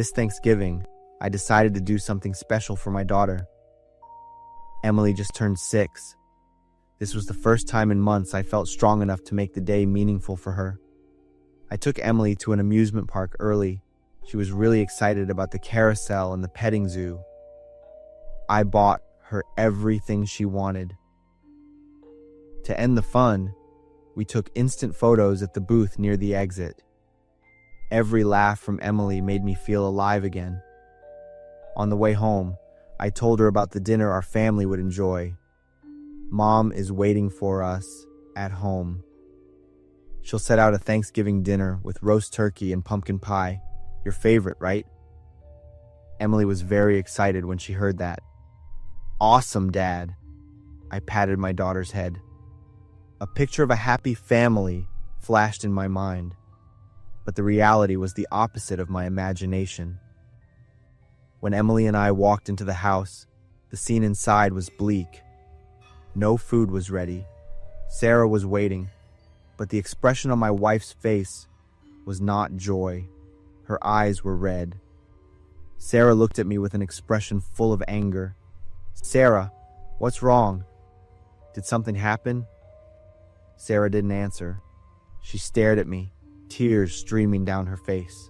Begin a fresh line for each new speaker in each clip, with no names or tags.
This Thanksgiving, I decided to do something special for my daughter. Emily just turned 6. This was the first time in months I felt strong enough to make the day meaningful for her. I took Emily to an amusement park early. She was really excited about the carousel and the petting zoo. I bought her everything she wanted. To end the fun, we took instant photos at the booth near the exit. Every laugh from Emily made me feel alive again. On the way home, I told her about the dinner our family would enjoy. Mom is waiting for us at home. She'll set out a Thanksgiving dinner with roast turkey and pumpkin pie. Your favorite, right? Emily was very excited when she heard that. Awesome, Dad. I patted my daughter's head. A picture of a happy family flashed in my mind, but the reality was the opposite of my imagination. When Emily and I walked into the house, the scene inside was bleak. No food was ready. Sarah was waiting, but the expression on my wife's face was not joy. Her eyes were red. Sarah looked at me with an expression full of anger. Sarah, what's wrong? Did something happen? Sarah didn't answer. She stared at me, tears streaming down her face.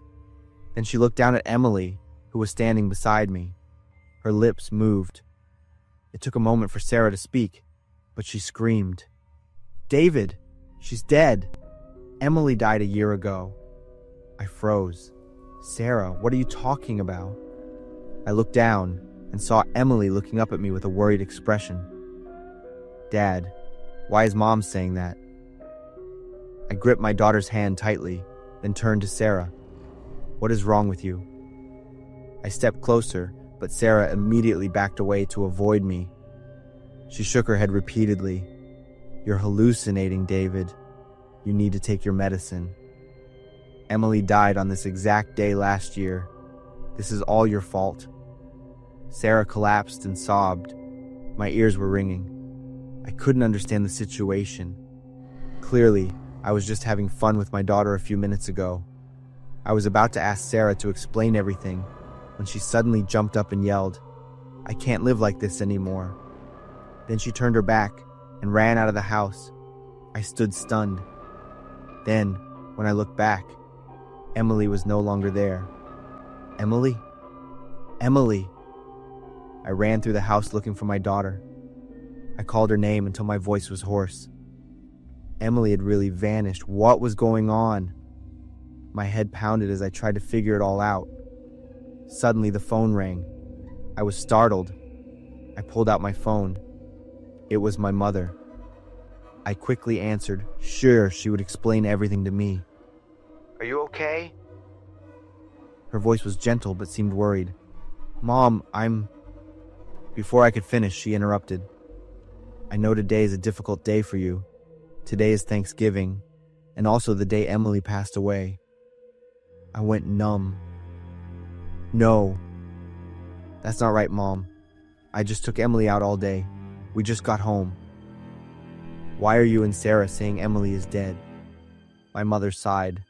Then she looked down at Emily, who was standing beside me. Her lips moved. It took a moment for Sarah to speak, but she screamed. David, she's dead. Emily died a year ago. I froze. Sarah, what are you talking about? I looked down and saw Emily looking up at me with a worried expression. Dad, why is Mom saying that? I gripped my daughter's hand tightly, then turned to Sarah. What is wrong with you? I stepped closer, but Sarah immediately backed away to avoid me. She shook her head repeatedly. You're hallucinating, David. You need to take your medicine. Emily died on this exact day last year. This is all your fault. Sarah collapsed and sobbed. My ears were ringing. I couldn't understand the situation. Clearly, I was just having fun with my daughter a few minutes ago. I was about to ask Sarah to explain everything when she suddenly jumped up and yelled, I can't live like this anymore. Then she turned her back and ran out of the house. I stood stunned. Then, when I looked back, Emily was no longer there. Emily? Emily! I ran through the house looking for my daughter. I called her name until my voice was hoarse. Emily had really vanished. What was going on? My head pounded as I tried to figure it all out. Suddenly, the phone rang. I was startled. I pulled out my phone. It was my mother. I quickly answered, sure she would explain everything to me. Are you okay? Her voice was gentle but seemed worried. Mom, Before I could finish, she interrupted. I know today is a difficult day for you. Today is Thanksgiving, and also the day Emily passed away. I went numb. No. That's not right, Mom. I just took Emily out all day. We just got home. Why are you and Sarah saying Emily is dead? My mother sighed.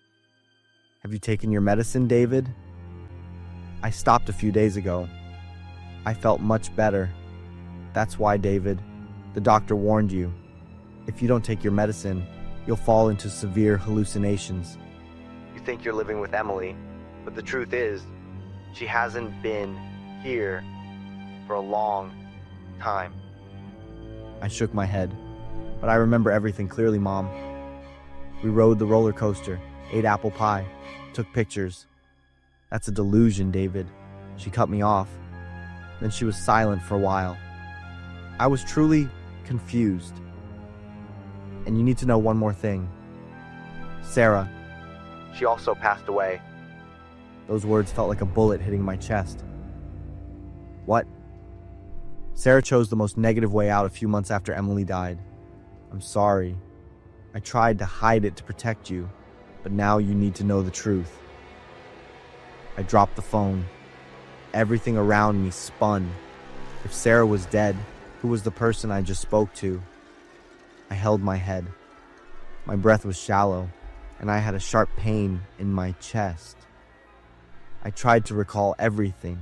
Have you taken your medicine, David? I stopped a few days ago. I felt much better. That's why, David. The doctor warned you. If you don't take your medicine, you'll fall into severe hallucinations. You think you're living with Emily, but the truth is, she hasn't been here for a long time. I shook my head, but I remember everything clearly, Mom. We rode the roller coaster, ate apple pie, took pictures. That's a delusion, David. She cut me off. Then she was silent for a while. I was truly confused. And you need to know one more thing. Sarah, she also passed away. Those words felt like a bullet hitting my chest. What? Sarah chose the most negative way out a few months after Emily died. I'm sorry. I tried to hide it to protect you, but now you need to know the truth. I dropped the phone. Everything around me spun. If Sarah was dead, who was the person I just spoke to? I held my head. My breath was shallow, and I had a sharp pain in my chest. I tried to recall everything,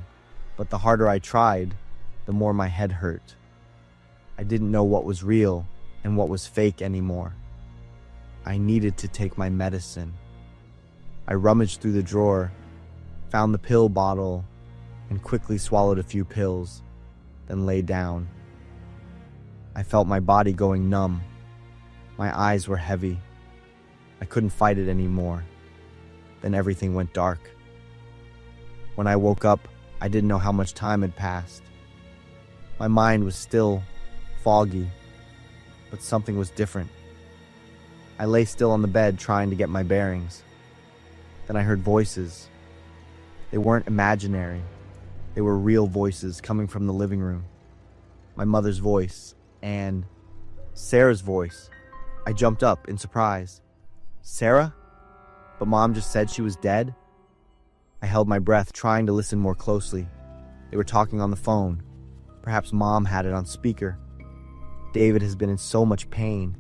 but the harder I tried, the more my head hurt. I didn't know what was real and what was fake anymore. I needed to take my medicine. I rummaged through the drawer, found the pill bottle, and quickly swallowed a few pills, then lay down. I felt my body going numb. My eyes were heavy. I couldn't fight it anymore. Then everything went dark. When I woke up, I didn't know how much time had passed. My mind was still foggy, but something was different. I lay still on the bed trying to get my bearings. Then I heard voices. They weren't imaginary. They were real voices coming from the living room. My mother's voice and Sarah's voice. I jumped up in surprise. Sarah? But Mom just said she was dead? I held my breath, trying to listen more closely. They were talking on the phone. Perhaps Mom had it on speaker. David has been in so much pain.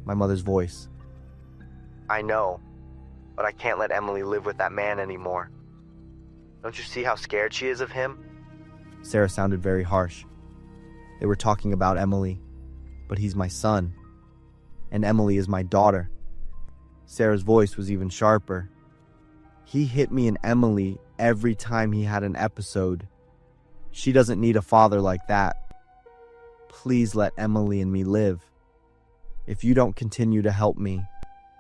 My mother's voice. I know, but I can't let Emily live with that man anymore. Don't you see how scared she is of him? Sarah sounded very harsh. They were talking about Emily, but he's my son, and Emily is my daughter. Sarah's voice was even sharper. He hit me and Emily every time he had an episode. She doesn't need a father like that. Please let Emily and me live. If you don't continue to help me,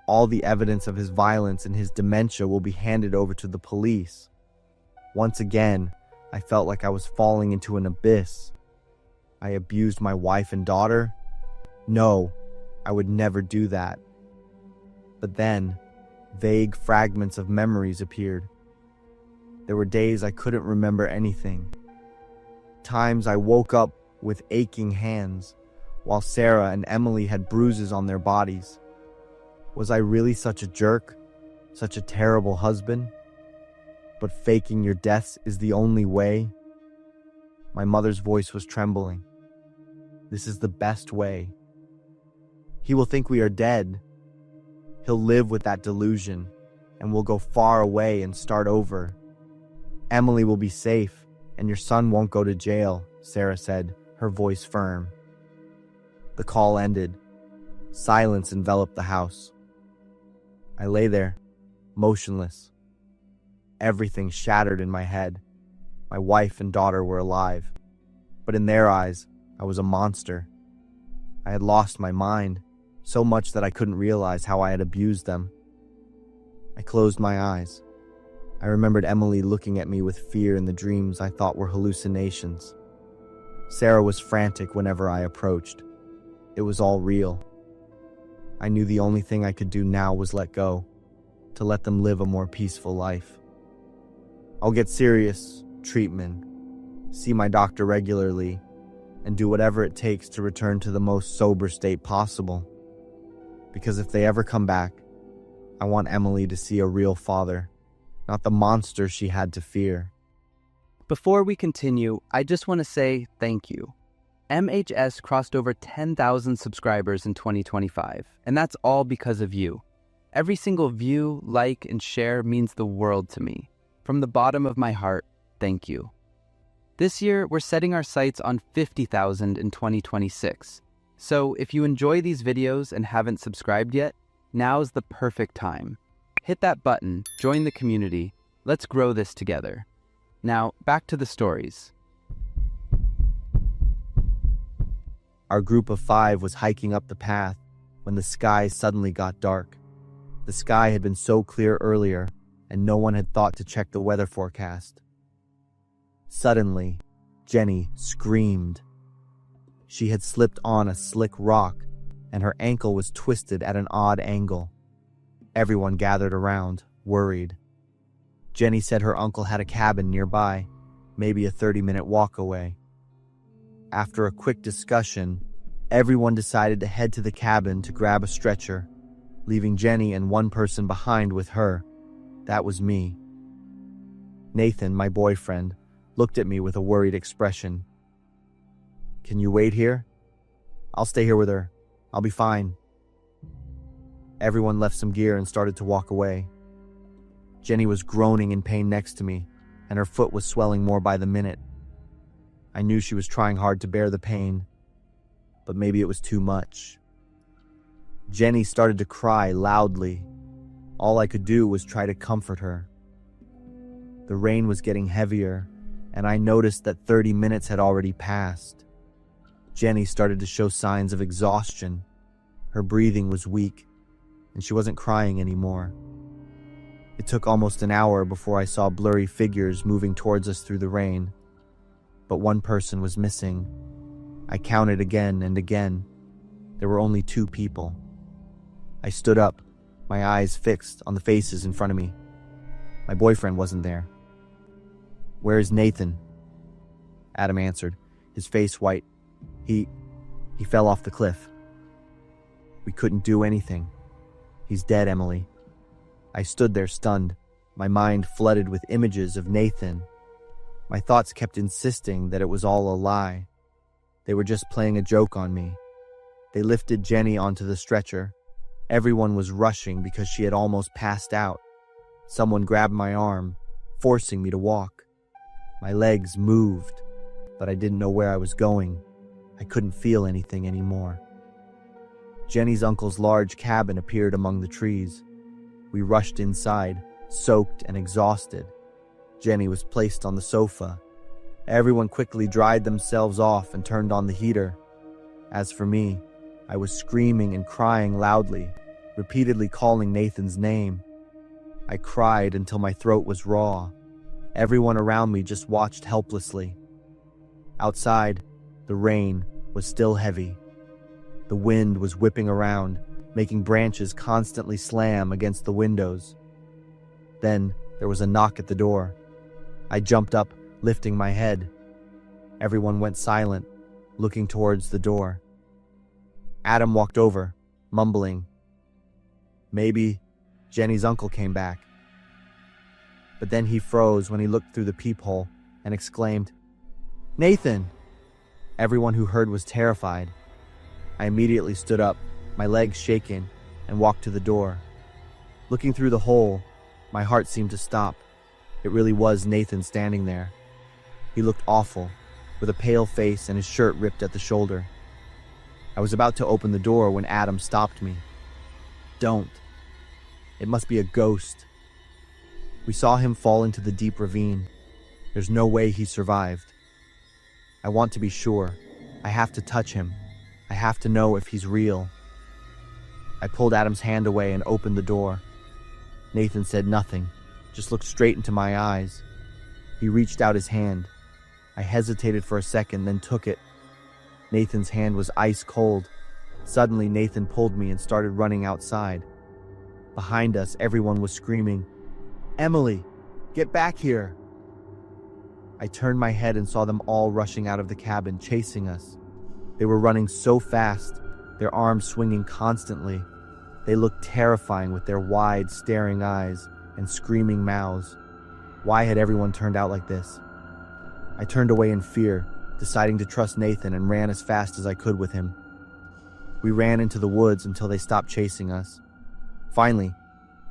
all the evidence of his violence and his dementia will be handed over to the police. Once again, I felt like I was falling into an abyss. I abused my wife and daughter? No, I would never do that. But then, vague fragments of memories appeared. There were days I couldn't remember anything. Times I woke up with aching hands, while Sarah and Emily had bruises on their bodies. Was I really such a jerk? Such a terrible husband? But faking your deaths is the only way? My mother's voice was trembling. This is the best way. He will think we are dead. He'll live with that delusion, and we'll go far away and start over. Emily will be safe, and your son won't go to jail, Sarah said, her voice firm. The call ended. Silence enveloped the house. I lay there, motionless. Everything shattered in my head. My wife and daughter were alive, but in their eyes, I was a monster. I had lost my mind, so much that I couldn't realize how I had abused them. I closed my eyes. I remembered Emily looking at me with fear in the dreams I thought were hallucinations. Sarah was frantic whenever I approached. It was all real. I knew the only thing I could do now was let go, to let them live a more peaceful life. I'll get serious treatment, see my doctor regularly, and do whatever it takes to return to the most sober state possible. Because if they ever come back, I want Emily to see a real father, not the monster she had to fear.
Before we continue, I just want to say thank you. MHS crossed over 10,000 subscribers in 2025, and that's all because of you. Every single view, like, and share means the world to me. From the bottom of my heart, thank you. This year, we're setting our sights on 50,000 in 2026. So if you enjoy these videos and haven't subscribed yet, now's the perfect time. Hit that button, join the community, let's grow this together. Now, back to the stories.
Our group of 5 was hiking up the path when the sky suddenly got dark. The sky had been so clear earlier, and no one had thought to check the weather forecast. Suddenly, Jenny screamed. She had slipped on a slick rock, and her ankle was twisted at an odd angle. Everyone gathered around, worried. Jenny said her uncle had a cabin nearby, maybe a 30-minute walk away. After a quick discussion, everyone decided to head to the cabin to grab a stretcher, leaving Jenny and one person behind with her. That was me. Nathan, my boyfriend, looked at me with a worried expression. Can you wait here? I'll stay here with her. I'll be fine. Everyone left some gear and started to walk away. Jenny was groaning in pain next to me, and her foot was swelling more by the minute. I knew she was trying hard to bear the pain, but maybe it was too much. Jenny started to cry loudly. All I could do was try to comfort her. The rain was getting heavier, and I noticed that 30 minutes had already passed. Jenny started to show signs of exhaustion. Her breathing was weak, and she wasn't crying anymore. It took almost an hour before I saw blurry figures moving towards us through the rain, but one person was missing. I counted again and again. There were only 2 people. I stood up, my eyes fixed on the faces in front of me. My boyfriend wasn't there. "Where is Nathan?" Adam answered, his face white. He fell off the cliff. We couldn't do anything. He's dead, Emily. I stood there stunned, my mind flooded with images of Nathan. My thoughts kept insisting that it was all a lie. They were just playing a joke on me. They lifted Jenny onto the stretcher. Everyone was rushing because she had almost passed out. Someone grabbed my arm, forcing me to walk. My legs moved, but I didn't know where I was going. I couldn't feel anything anymore. Jenny's uncle's large cabin appeared among the trees. We rushed inside, soaked and exhausted. Jenny was placed on the sofa. Everyone quickly dried themselves off and turned on the heater. As for me, I was screaming and crying loudly, repeatedly calling Nathan's name. I cried until my throat was raw. Everyone around me just watched helplessly. Outside, the rain was still heavy. The wind was whipping around, making branches constantly slam against the windows. Then there was a knock at the door. I jumped up, lifting my head. Everyone went silent, looking towards the door. Adam walked over, mumbling. Maybe Jenny's uncle came back. But then he froze when he looked through the peephole and exclaimed, "Nathan!" Everyone who heard was terrified. I immediately stood up, my legs shaking, and walked to the door. Looking through the hole, my heart seemed to stop. It really was Nathan standing there. He looked awful, with a pale face and his shirt ripped at the shoulder. I was about to open the door when Adam stopped me. "Don't. It must be a ghost." We saw him fall into the deep ravine. There's no way he survived. I want to be sure. I have to touch him. I have to know if he's real. I pulled Adam's hand away and opened the door. Nathan said nothing, just looked straight into my eyes. He reached out his hand. I hesitated for a second, then took it. Nathan's hand was ice cold. Suddenly, Nathan pulled me and started running outside. Behind us, everyone was screaming, "Emily, get back here!" I turned my head and saw them all rushing out of the cabin, chasing us. They were running so fast, their arms swinging constantly. They looked terrifying with their wide, staring eyes and screaming mouths. Why had everyone turned out like this? I turned away in fear, deciding to trust Nathan, and ran as fast as I could with him. We ran into the woods until they stopped chasing us. Finally,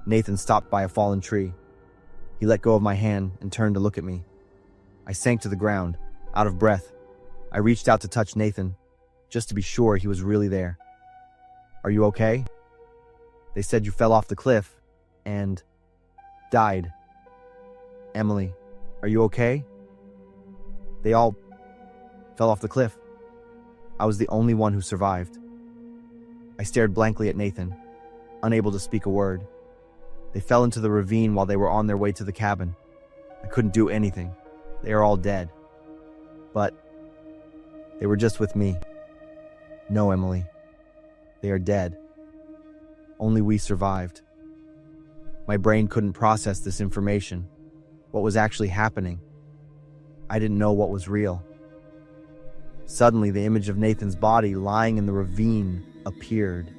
Nathan stopped by a fallen tree. He let go of my hand and turned to look at me. I sank to the ground, out of breath. I reached out to touch Nathan, just to be sure he was really there. "Are you okay? They said you fell off the cliff and died. Emily, are you okay?" They all fell off the cliff. I was the only one who survived. I stared blankly at Nathan, unable to speak a word. They fell into the ravine while they were on their way to the cabin. I couldn't do anything. They are all dead. But they were just with me. No, Emily. They are dead. Only we survived. My brain couldn't process this information. What was actually happening? I didn't know what was real. Suddenly, the image of Nathan's body lying in the ravine appeared.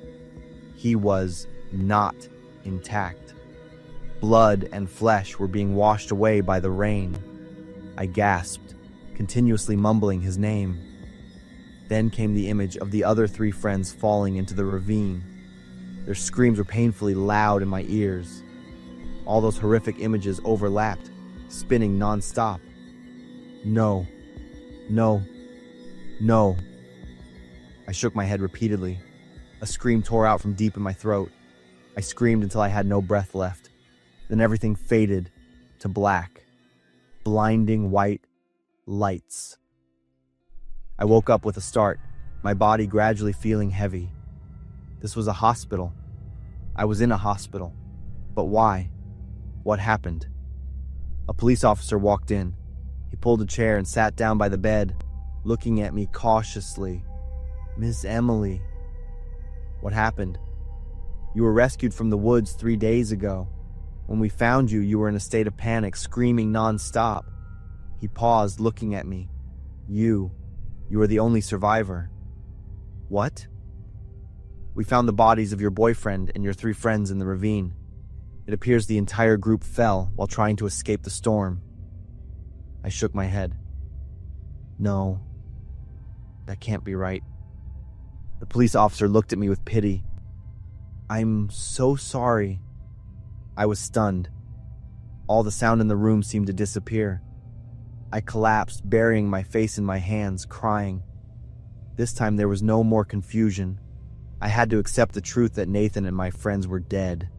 He was not intact. Blood and flesh were being washed away by the rain. I gasped, continuously mumbling his name. Then came the image of the other 3 friends falling into the ravine. Their screams were painfully loud in my ears. All those horrific images overlapped, spinning non-stop. No, no, no. I shook my head repeatedly. A scream tore out from deep in my throat. I screamed until I had no breath left. Then everything faded to black. Blinding white lights. I woke up with a start, my body gradually feeling heavy. This was a hospital. I was in a hospital. But why? What happened? A police officer walked in. He pulled a chair and sat down by the bed, looking at me cautiously. "Miss Emily, what happened? You were rescued from the woods 3 days ago. When we found you, you were in a state of panic, screaming non-stop." He paused, looking at me. You are the only survivor." "What?" "We found the bodies of your boyfriend and your 3 friends in the ravine. It appears the entire group fell while trying to escape the storm." I shook my head. "No, that can't be right." The police officer looked at me with pity. "I'm so sorry." I was stunned. All the sound in the room seemed to disappear. I collapsed, burying my face in my hands, crying. This time there was no more confusion. I had to accept the truth that Nathan and my friends were dead.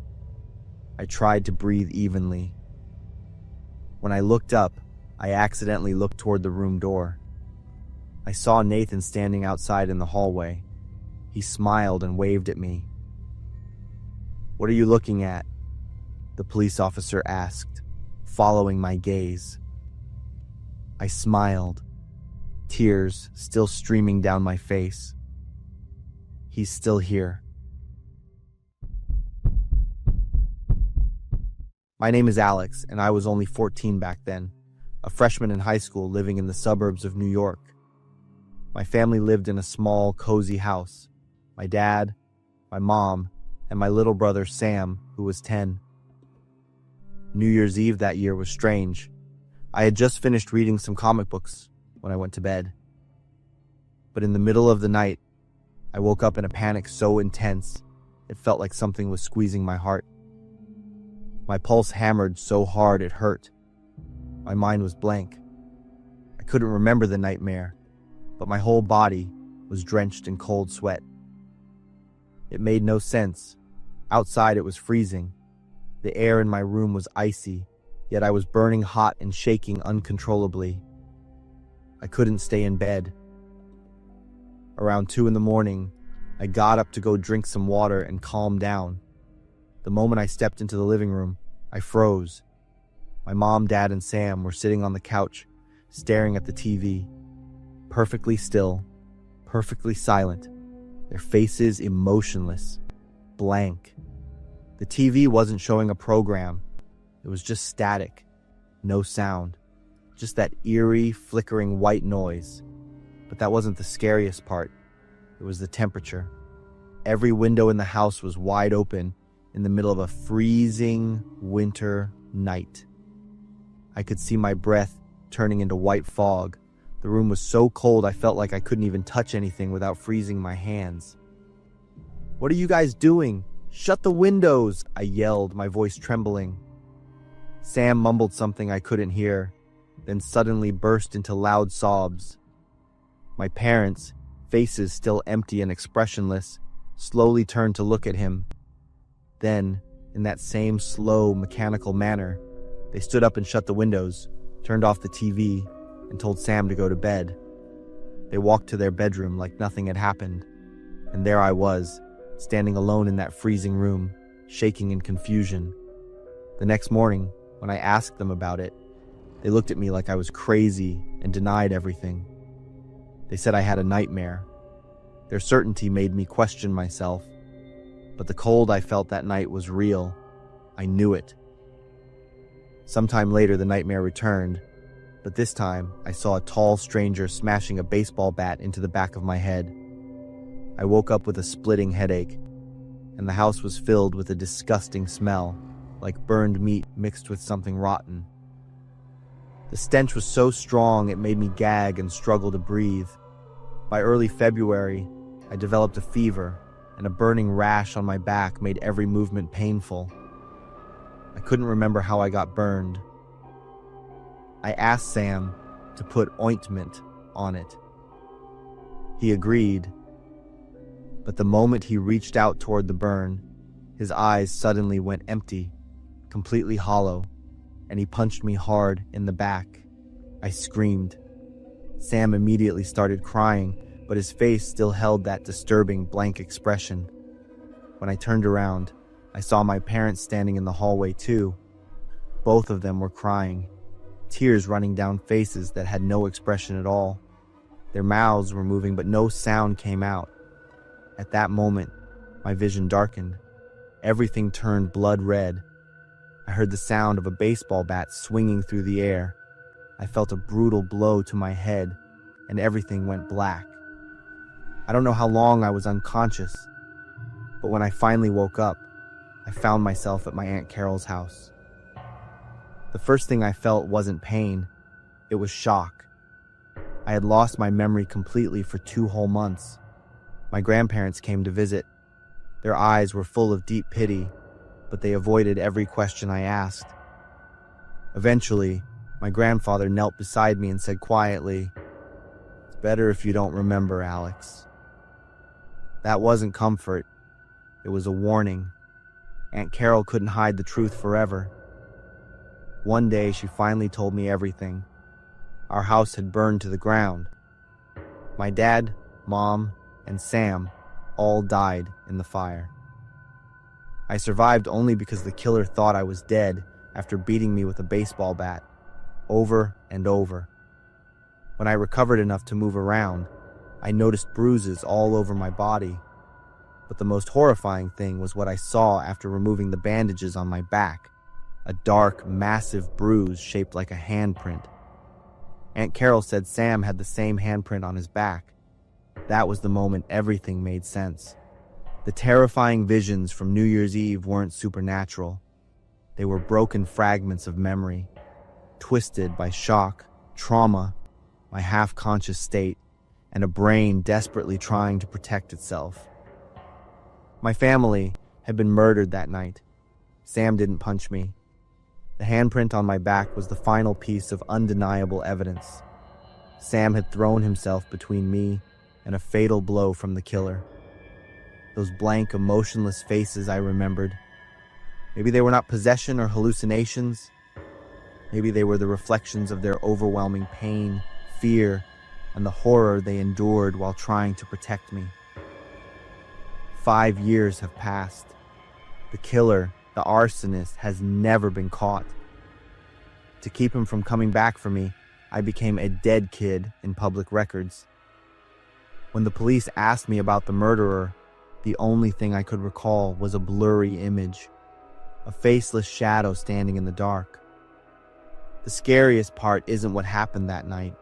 I tried to breathe evenly. When I looked up, I accidentally looked toward the room door. I saw Nathan standing outside in the hallway. He smiled and waved at me. "What are you looking at?" the police officer asked, following my gaze. I smiled, tears still streaming down my face. "He's still here." My name is Alex, and I was only 14 back then, a freshman in high school living in the suburbs of New York. My family lived in a small, cozy house. My dad, my mom, and my little brother Sam, who was 10. New Year's Eve that year was strange. I had just finished reading some comic books when I went to bed. But in the middle of the night, I woke up in a panic so intense, it felt like something was squeezing my heart. My pulse hammered so hard it hurt. My mind was blank. I couldn't remember the nightmare, but my whole body was drenched in cold sweat. It made no sense. Outside it was freezing. The air in my room was icy, yet I was burning hot and shaking uncontrollably. I couldn't stay in bed. Around 2 a.m, I got up to go drink some water and calm down. The moment I stepped into the living room, I froze. My mom, dad, and Sam were sitting on the couch, staring at the TV. Perfectly still, perfectly silent, their faces emotionless, blank. The TV wasn't showing a program. It was just static, no sound, just that eerie, flickering white noise. But that wasn't the scariest part. It was the temperature. Every window in the house was wide open in the middle of a freezing winter night. I could see my breath turning into white fog. The room was so cold I felt like I couldn't even touch anything without freezing my hands. "What are you guys doing? Shut the windows!" I yelled, my voice trembling. Sam mumbled something I couldn't hear, then suddenly burst into loud sobs. My parents, faces still empty and expressionless, slowly turned to look at him. Then, in that same slow, mechanical manner, they stood up and shut the windows, turned off the TV, and told Sam to go to bed. They walked to their bedroom like nothing had happened, and there I was, standing alone in that freezing room, shaking in confusion. The next morning, when I asked them about it, they looked at me like I was crazy and denied everything. They said I had a nightmare. Their certainty made me question myself, but the cold I felt that night was real. I knew it. Sometime later, the nightmare returned, but this time I saw a tall stranger smashing a baseball bat into the back of my head. I woke up with a splitting headache, and the house was filled with a disgusting smell, like burned meat mixed with something rotten. The stench was so strong it made me gag and struggle to breathe. By early February, I developed a fever, and a burning rash on my back made every movement painful. I couldn't remember how I got burned. I asked Sam to put ointment on it. He agreed, but the moment he reached out toward the burn, his eyes suddenly went empty, completely hollow, and he punched me hard in the back. I screamed. Sam immediately started crying, but his face still held that disturbing blank expression. When I turned around, I saw my parents standing in the hallway too. Both of them were crying, tears running down faces that had no expression at all. Their mouths were moving, but no sound came out. At that moment, my vision darkened. Everything turned blood red. I heard the sound of a baseball bat swinging through the air. I felt a brutal blow to my head, and everything went black. I don't know how long I was unconscious, but when I finally woke up, I found myself at my Aunt Carol's house. The first thing I felt wasn't pain, it was shock. I had lost my memory completely for 2 whole months. My grandparents came to visit. Their eyes were full of deep pity, but they avoided every question I asked. Eventually, my grandfather knelt beside me and said quietly, "It's better if you don't remember, Alex." That wasn't comfort. It was a warning. Aunt Carol couldn't hide the truth forever. One day, she finally told me everything. Our house had burned to the ground. My dad, Mom, and Sam all died in the fire. I survived only because the killer thought I was dead after beating me with a baseball bat, over and over. When I recovered enough to move around, I noticed bruises all over my body. But the most horrifying thing was what I saw after removing the bandages on my back, a dark, massive bruise shaped like a handprint. Aunt Carol said Sam had the same handprint on his back. That was the moment everything made sense. The terrifying visions from New Year's Eve weren't supernatural. They were broken fragments of memory, twisted by shock, trauma, my half-conscious state, and a brain desperately trying to protect itself. My family had been murdered that night. Sam didn't punch me. The handprint on my back was the final piece of undeniable evidence. Sam had thrown himself between me and a fatal blow from the killer. Those blank, emotionless faces I remembered. Maybe they were not possession or hallucinations. Maybe they were the reflections of their overwhelming pain, fear, and the horror they endured while trying to protect me. 5 years have passed. The killer, the arsonist, has never been caught. To keep him from coming back for me, I became a dead kid in public records. When the police asked me about the murderer, the only thing I could recall was a blurry image, a faceless shadow standing in the dark. The scariest part isn't what happened that night.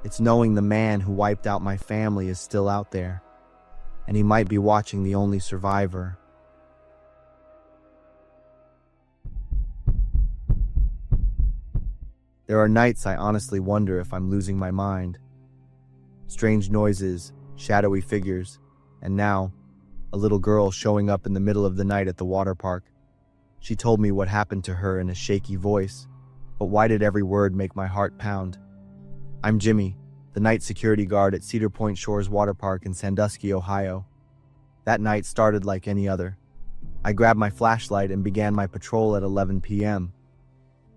It's knowing the man who wiped out my family is still out there, and he might be watching the only survivor. There are nights I honestly wonder if I'm losing my mind. Strange noises, shadowy figures, and now, a little girl showing up in the middle of the night at the water park. She told me what happened to her in a shaky voice, but why did every word make my heart pound? I'm Jimmy, the night security guard at Cedar Point Shores Water Park in Sandusky, Ohio. That night started like any other. I grabbed my flashlight and began my patrol at 11 p.m.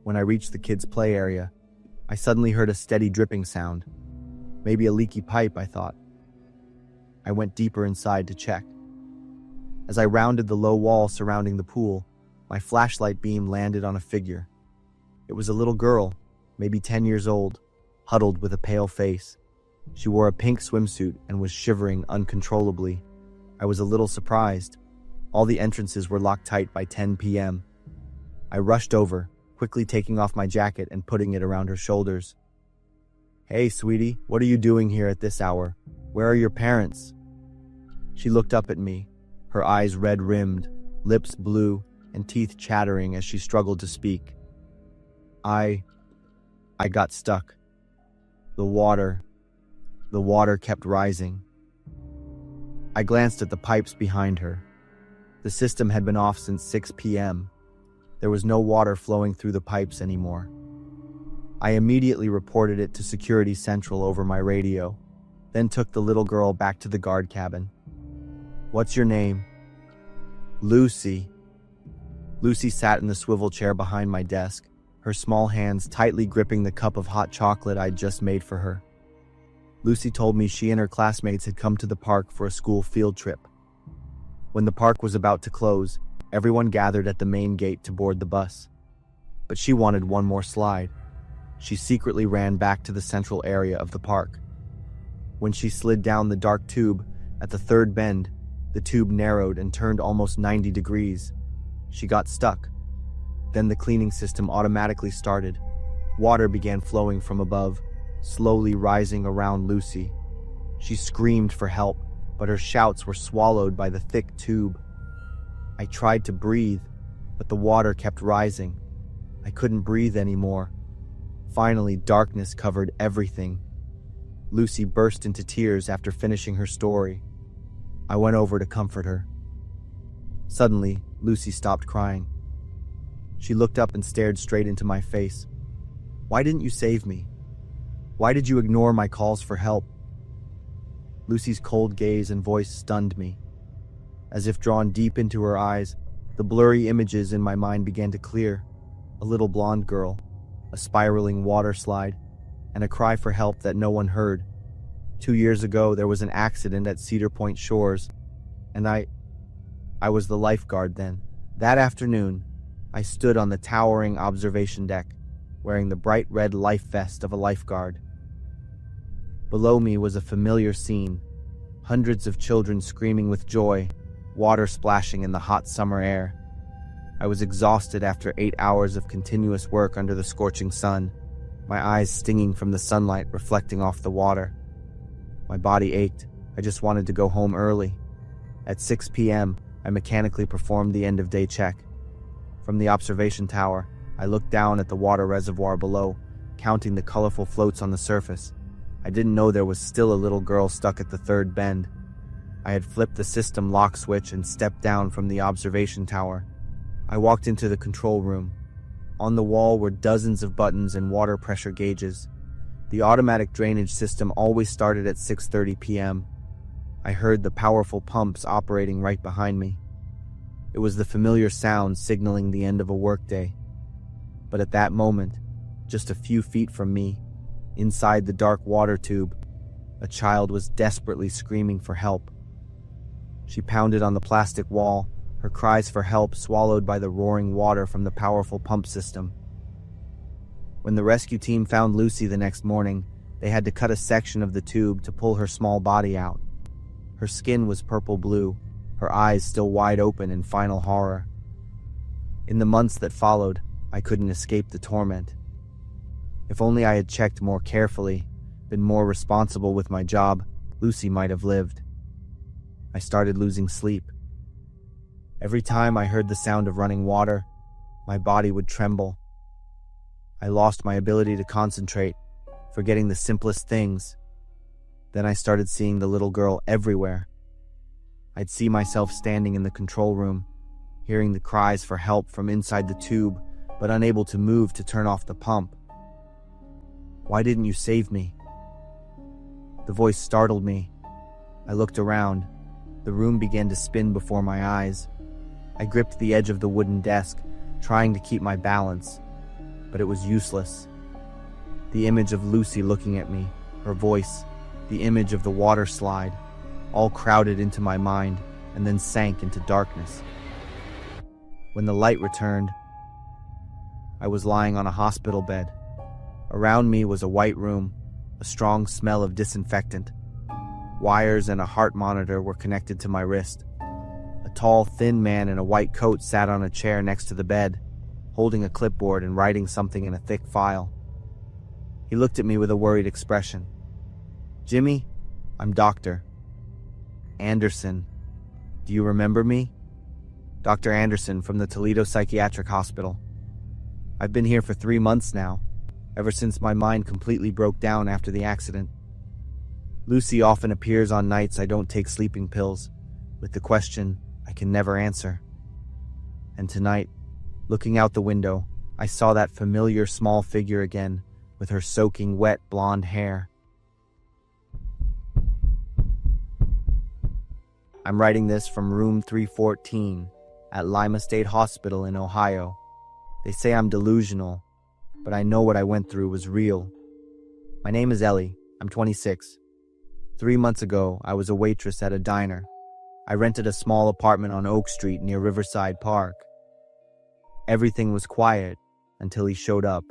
When I reached the kids' play area, I suddenly heard a steady dripping sound. Maybe a leaky pipe, I thought. I went deeper inside to check. As I rounded the low wall surrounding the pool, my flashlight beam landed on a figure. It was a little girl, maybe 10 years old, huddled with a pale face. She wore a pink swimsuit and was shivering uncontrollably. I was a little surprised. All the entrances were locked tight by 10 p.m. I rushed over, quickly taking off my jacket and putting it around her shoulders. "Hey, sweetie, what are you doing here at this hour? Where are your parents?" She looked up at me, her eyes red-rimmed, lips blue, and teeth chattering as she struggled to speak. I got stuck. The water kept rising. I glanced at the pipes behind her. The system had been off since 6 p.m. There was no water flowing through the pipes anymore. I immediately reported it to Security Central over my radio, then took the little girl back to the guard cabin. "What's your name?" "Lucy." Lucy sat in the swivel chair behind my desk, her small hands tightly gripping the cup of hot chocolate I'd just made for her. Lucy told me she and her classmates had come to the park for a school field trip. When the park was about to close, everyone gathered at the main gate to board the bus. But she wanted one more slide. She secretly ran back to the central area of the park. When she slid down the dark tube at the third bend, the tube narrowed and turned almost 90 degrees. She got stuck. Then the cleaning system automatically started. Water began flowing from above, slowly rising around Lucy. She screamed for help, but her shouts were swallowed by the thick tube. I tried to breathe, but the water kept rising. I couldn't breathe anymore. Finally, darkness covered everything. Lucy burst into tears after finishing her story. I went over to comfort her. Suddenly, Lucy stopped crying. She looked up and stared straight into my face. "Why didn't you save me? Why did you ignore my calls for help?" Lucy's cold gaze and voice stunned me. As if drawn deep into her eyes, the blurry images in my mind began to clear. A little blonde girl, a spiraling water slide, and a cry for help that no one heard. 2 years ago, there was an accident at Cedar Point Shores, and I was the lifeguard then. That afternoon, I stood on the towering observation deck, wearing the bright red life vest of a lifeguard. Below me was a familiar scene, hundreds of children screaming with joy, water splashing in the hot summer air. I was exhausted after 8 hours of continuous work under the scorching sun, my eyes stinging from the sunlight reflecting off the water. My body ached. I just wanted to go home early. At 6 p.m., I mechanically performed the end-of-day check. From the observation tower, I looked down at the water reservoir below, counting the colorful floats on the surface. I didn't know there was still a little girl stuck at the third bend. I had flipped the system lock switch and stepped down from the observation tower. I walked into the control room. On the wall were dozens of buttons and water pressure gauges. The automatic drainage system always started at 6:30 p.m. I heard the powerful pumps operating right behind me. It was the familiar sound signaling the end of a workday. But at that moment, just a few feet from me, inside the dark water tube, a child was desperately screaming for help. She pounded on the plastic wall, her cries for help swallowed by the roaring water from the powerful pump system. When the rescue team found Lucy the next morning, they had to cut a section of the tube to pull her small body out. Her skin was purple-blue, her eyes still wide open in final horror. In the months that followed, I couldn't escape the torment. If only I had checked more carefully, been more responsible with my job, Lucy might have lived. I started losing sleep. Every time I heard the sound of running water, my body would tremble. I lost my ability to concentrate, forgetting the simplest things. Then I started seeing the little girl everywhere. I'd see myself standing in the control room, hearing the cries for help from inside the tube, but unable to move to turn off the pump. "Why didn't you save me?" The voice startled me. I looked around. The room began to spin before my eyes. I gripped the edge of the wooden desk, trying to keep my balance, but it was useless. The image of Lucy looking at me, her voice, the image of the water slide, all crowded into my mind and then sank into darkness. When the light returned, I was lying on a hospital bed. Around me was a white room, a strong smell of disinfectant. Wires and a heart monitor were connected to my wrist. A tall, thin man in a white coat sat on a chair next to the bed, holding a clipboard and writing something in a thick file. He looked at me with a worried expression. "Jimmy, I'm Dr. Anderson. Do you remember me?" "Dr. Anderson from the Toledo Psychiatric Hospital. I've been here for 3 months now, ever since my mind completely broke down after the accident. Lucy often appears on nights I don't take sleeping pills, with the question I can never answer. And tonight, Looking out the window, I saw that familiar small figure again, with her soaking wet blonde hair. I'm writing this from room 314 at Lima State Hospital in Ohio. They say I'm delusional, but I know what I went through was real. My name is Ellie. I'm 26. 3 months ago, I was a waitress at a diner. I rented a small apartment on Oak Street near Riverside Park. Everything was quiet until he showed up.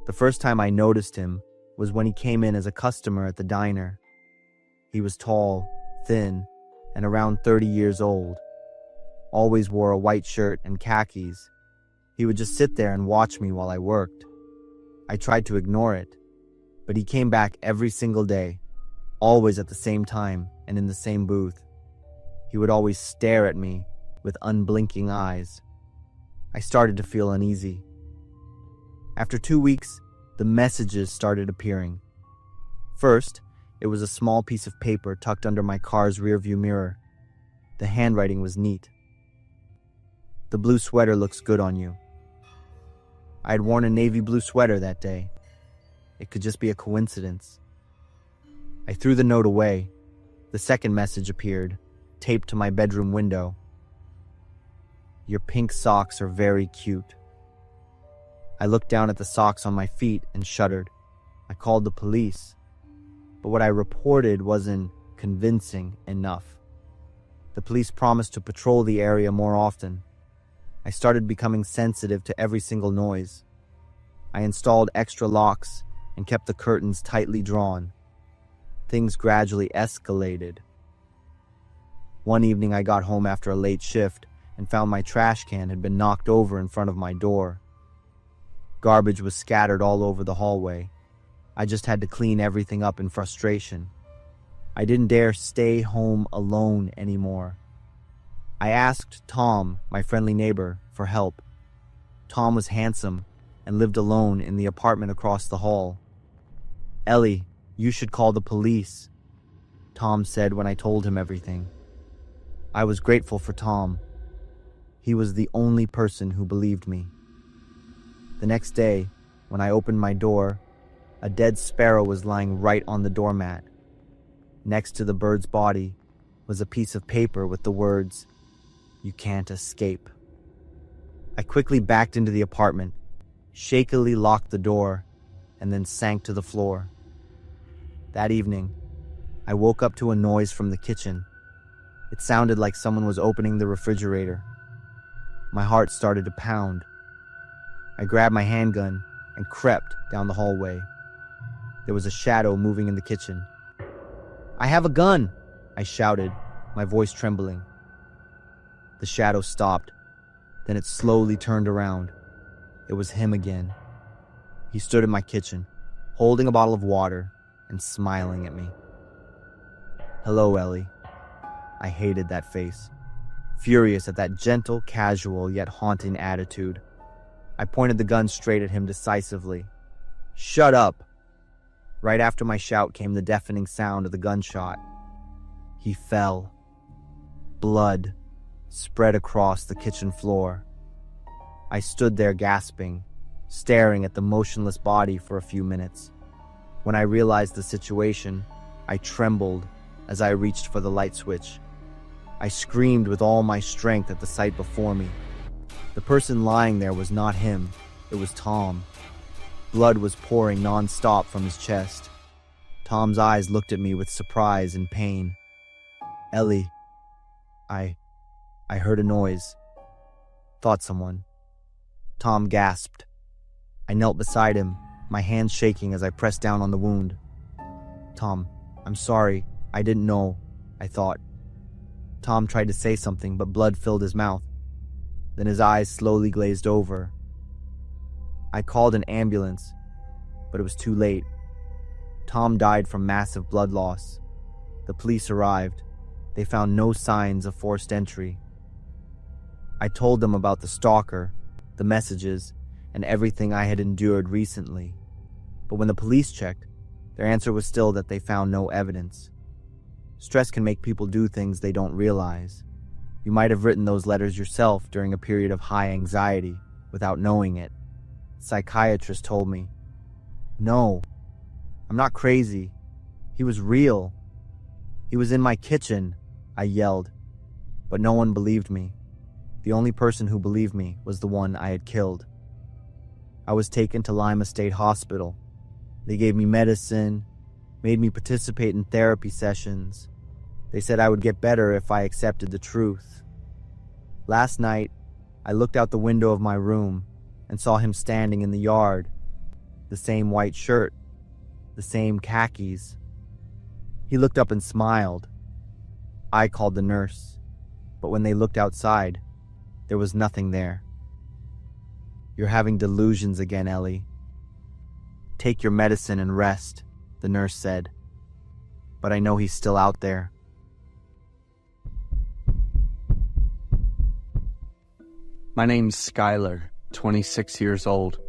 The first time I noticed him was when he came in as a customer at the diner. He was tall, thin, and around 30 years old. Always wore a white shirt and khakis. He would just sit there and watch me while I worked. I tried to ignore it, but he came back every single day, always at the same time and in the same booth. He would always stare at me with unblinking eyes. I started to feel uneasy. After 2 weeks, the messages started appearing. First, it was a small piece of paper tucked under my car's rearview mirror. The handwriting was neat. "The blue sweater looks good on you." I had worn a navy blue sweater that day. It could just be a coincidence. I threw the note away. The second message appeared, taped to my bedroom window. "Your pink socks are very cute." I looked down at the socks on my feet and shuddered. I called the police, but what I reported wasn't convincing enough. The police promised to patrol the area more often. I started becoming sensitive to every single noise. I installed extra locks and kept the curtains tightly drawn. Things gradually escalated. One evening I got home after a late shift and found my trash can had been knocked over in front of my door. Garbage was scattered all over the hallway. I just had to clean everything up in frustration. I didn't dare stay home alone anymore. I asked Tom, my friendly neighbor, for help. Tom was handsome and lived alone in the apartment across the hall. "Ellie, you should call the police," Tom said when I told him everything. I was grateful for Tom. He was the only person who believed me. The next day, when I opened my door, a dead sparrow was lying right on the doormat. Next to the bird's body was a piece of paper with the words, "You can't escape." I quickly backed into the apartment, shakily locked the door, and then sank to the floor. That evening, I woke up to a noise from the kitchen. It sounded like someone was opening the refrigerator. My heart started to pound. I grabbed my handgun and crept down the hallway. There was a shadow moving in the kitchen. "I have a gun!" I shouted, my voice trembling. The shadow stopped. Then it slowly turned around. It was him again. He stood in my kitchen, holding a bottle of water and smiling at me. "Hello, Ellie." I hated that face, furious at that gentle, casual, yet haunting attitude. I pointed the gun straight at him decisively. "Shut up!" Right after my shout came the deafening sound of the gunshot. He fell. Blood spread across the kitchen floor. I stood there gasping, staring at the motionless body for a few minutes. When I realized the situation, I trembled as I reached for the light switch. I screamed with all my strength at the sight before me. The person lying there was not him, it was Tom. Blood was pouring non-stop from his chest. Tom's eyes looked at me with surprise and pain. "Ellie, I heard a noise. Thought someone." Tom gasped. I knelt beside him, my hands shaking as I pressed down on the wound. "Tom, I'm sorry. I didn't know," I thought. Tom tried to say something, but blood filled his mouth. Then his eyes slowly glazed over. I called an ambulance, but it was too late. Tom died from massive blood loss. The police arrived. They found no signs of forced entry. I told them about the stalker, the messages, and everything I had endured recently. But when the police checked, their answer was still that they found no evidence. Stress can make people do things they don't realize. You might have written those letters yourself during a period of high anxiety without knowing it. The psychiatrist told me. No, I'm not crazy. He was real. He was in my kitchen, I yelled, but no one believed me. The only person who believed me was the one I had killed. I was taken to Lima State Hospital. They gave me medicine, made me participate in therapy sessions. They said I would get better if I accepted the truth. Last night, I looked out the window of my room and saw him standing in the yard. The same white shirt, the same khakis. He looked up and smiled. I called the nurse, but when they looked outside, there was nothing there. You're having delusions again, Ellie. Take your medicine and rest, the nurse said. But I know he's still out there.
My name's Skylar, 26 years old.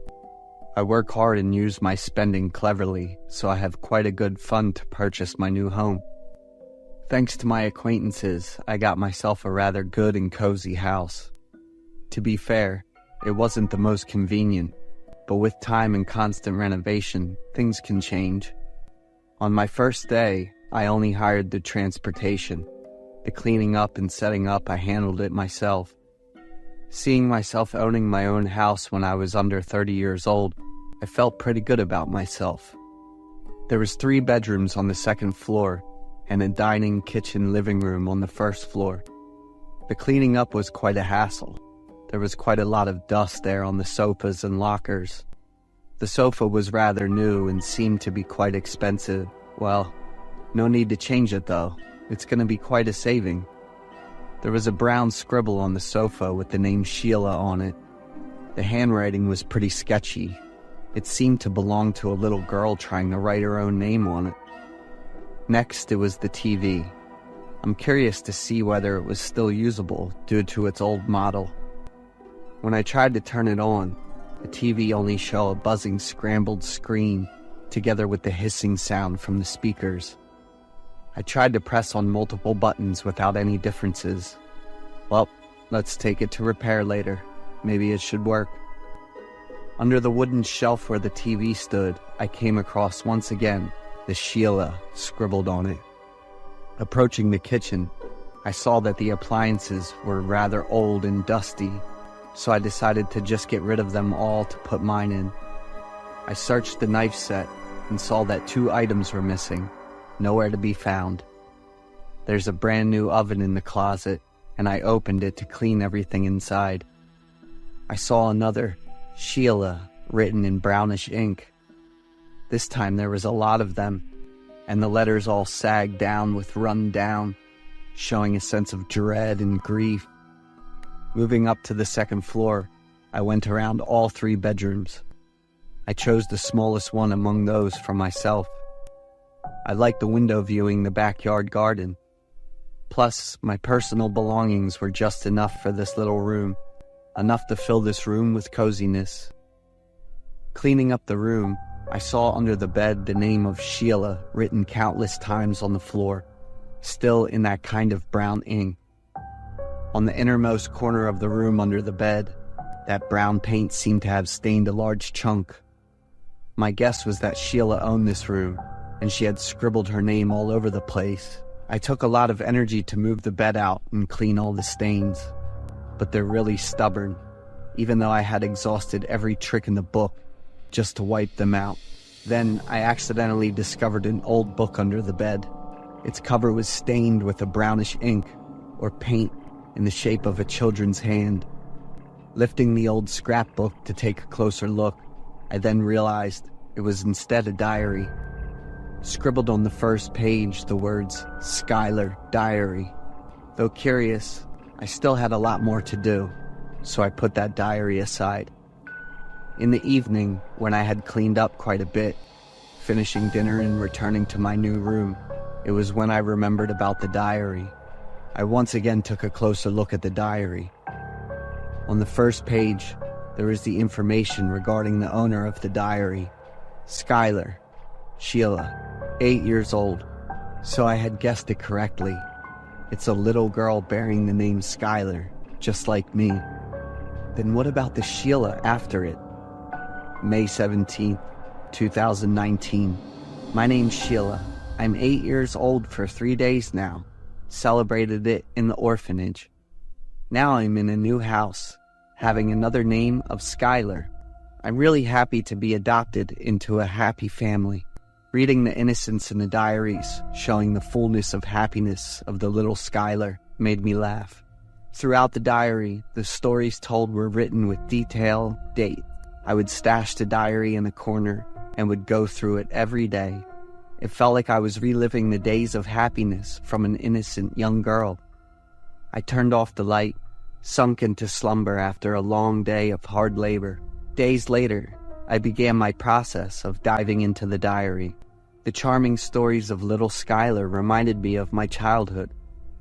I work hard and use my spending cleverly, so I have quite a good fund to purchase my new home. Thanks to my acquaintances, I got myself a rather good and cozy house. To be fair, it wasn't the most convenient, but with time and constant renovation, things can change. On my first day, I only hired the transportation. The cleaning up and setting up, I handled it myself. Seeing myself owning my own house when I was under 30 years old, I felt pretty good about myself. There was 3 bedrooms on the second floor and a dining, kitchen, living room on the first floor. The cleaning up was quite a hassle. There was quite a lot of dust there on the sofas and lockers. The sofa was rather new and seemed to be quite expensive. Well, no need to change it though. It's going to be quite a saving. There was a brown scribble on the sofa with the name Sheila on it. The handwriting was pretty sketchy. It seemed to belong to a little girl trying to write her own name on it. Next, it was the TV. I'm curious to see whether it was still usable due to its old model. When I tried to turn it on, the TV only showed a buzzing scrambled screen together with the hissing sound from the speakers. I tried to press on multiple buttons without any differences. Well, let's take it to repair later. Maybe it should work. Under the wooden shelf where the TV stood, I came across once again the Sheila scribbled on it. Approaching the kitchen, I saw that the appliances were rather old and dusty, so I decided to just get rid of them all to put mine in. I searched the knife set and saw that 2 items were missing, nowhere to be found. There's a brand new oven in the closet, and I opened it to clean everything inside. I saw another Sheila written in brownish ink. This time there was a lot of them, and the letters all sagged down with run down, showing a sense of dread and grief. Moving up to the second floor, I went around all 3 bedrooms. I chose the smallest one among those for myself. I liked the window viewing the backyard garden. Plus, my personal belongings were just enough for this little room, enough to fill this room with coziness. Cleaning up the room, I saw under the bed the name of Sheila written countless times on the floor, still in that kind of brown ink. On the innermost corner of the room under the bed, that brown paint seemed to have stained a large chunk. My guess was that Sheila owned this room, and she had scribbled her name all over the place. I took a lot of energy to move the bed out and clean all the stains, but they're really stubborn, even though I had exhausted every trick in the book just to wipe them out. Then I accidentally discovered an old book under the bed. Its cover was stained with a brownish ink, or paint, in the shape of a children's hand. Lifting the old scrapbook to take a closer look, I then realized it was instead a diary. Scribbled on the first page the words, Skylar Diary. Though curious, I still had a lot more to do, so I put that diary aside. In the evening, when I had cleaned up quite a bit, finishing dinner and returning to my new room, it was when I remembered about the diary. I once again took a closer look at the diary. On the first page, there is the information regarding the owner of the diary, Skylar, Sheila, 8 years old. So I had guessed it correctly. It's a little girl bearing the name Skylar, just like me. Then what about the Sheila after it? May 17th, 2019. My name's Sheila. I'm 8 years old for 3 days now. Celebrated it in the orphanage. Now I'm in a new house, having another name of Skylar. I'm really happy to be adopted into a happy family. Reading the innocence in the diaries, showing the fullness of happiness of the little Skylar, made me laugh. Throughout the diary, the stories told were written with detail, date. I would stash the diary in a corner and would go through it every day. It felt like I was reliving the days of happiness from an innocent young girl. I turned off the light, sunk into slumber after a long day of hard labor. Days later, I began my process of diving into the diary. The charming stories of little Skylar reminded me of my childhood,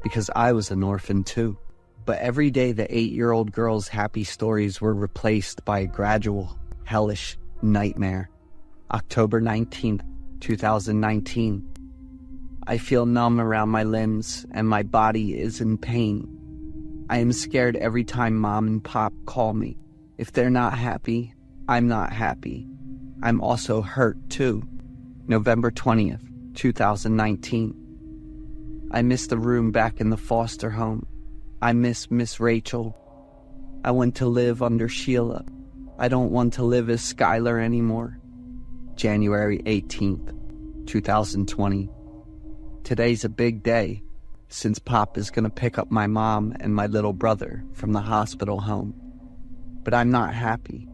because I was an orphan too. But every day the 8-year-old girl's happy stories were replaced by a gradual, hellish nightmare. October 19th, 2019. I feel numb around my limbs and my body is in pain. I am scared every time Mom and Pop call me. If they're not happy, I'm not happy. I'm also hurt too. November 20th, 2019. I miss the room back in the foster home. I miss Miss Rachel. I want to live under Sheila. I don't want to live as Skylar anymore. January 18th, 2020. Today's a big day, since Pop is gonna pick up my mom and my little brother from the hospital home. But I'm not happy.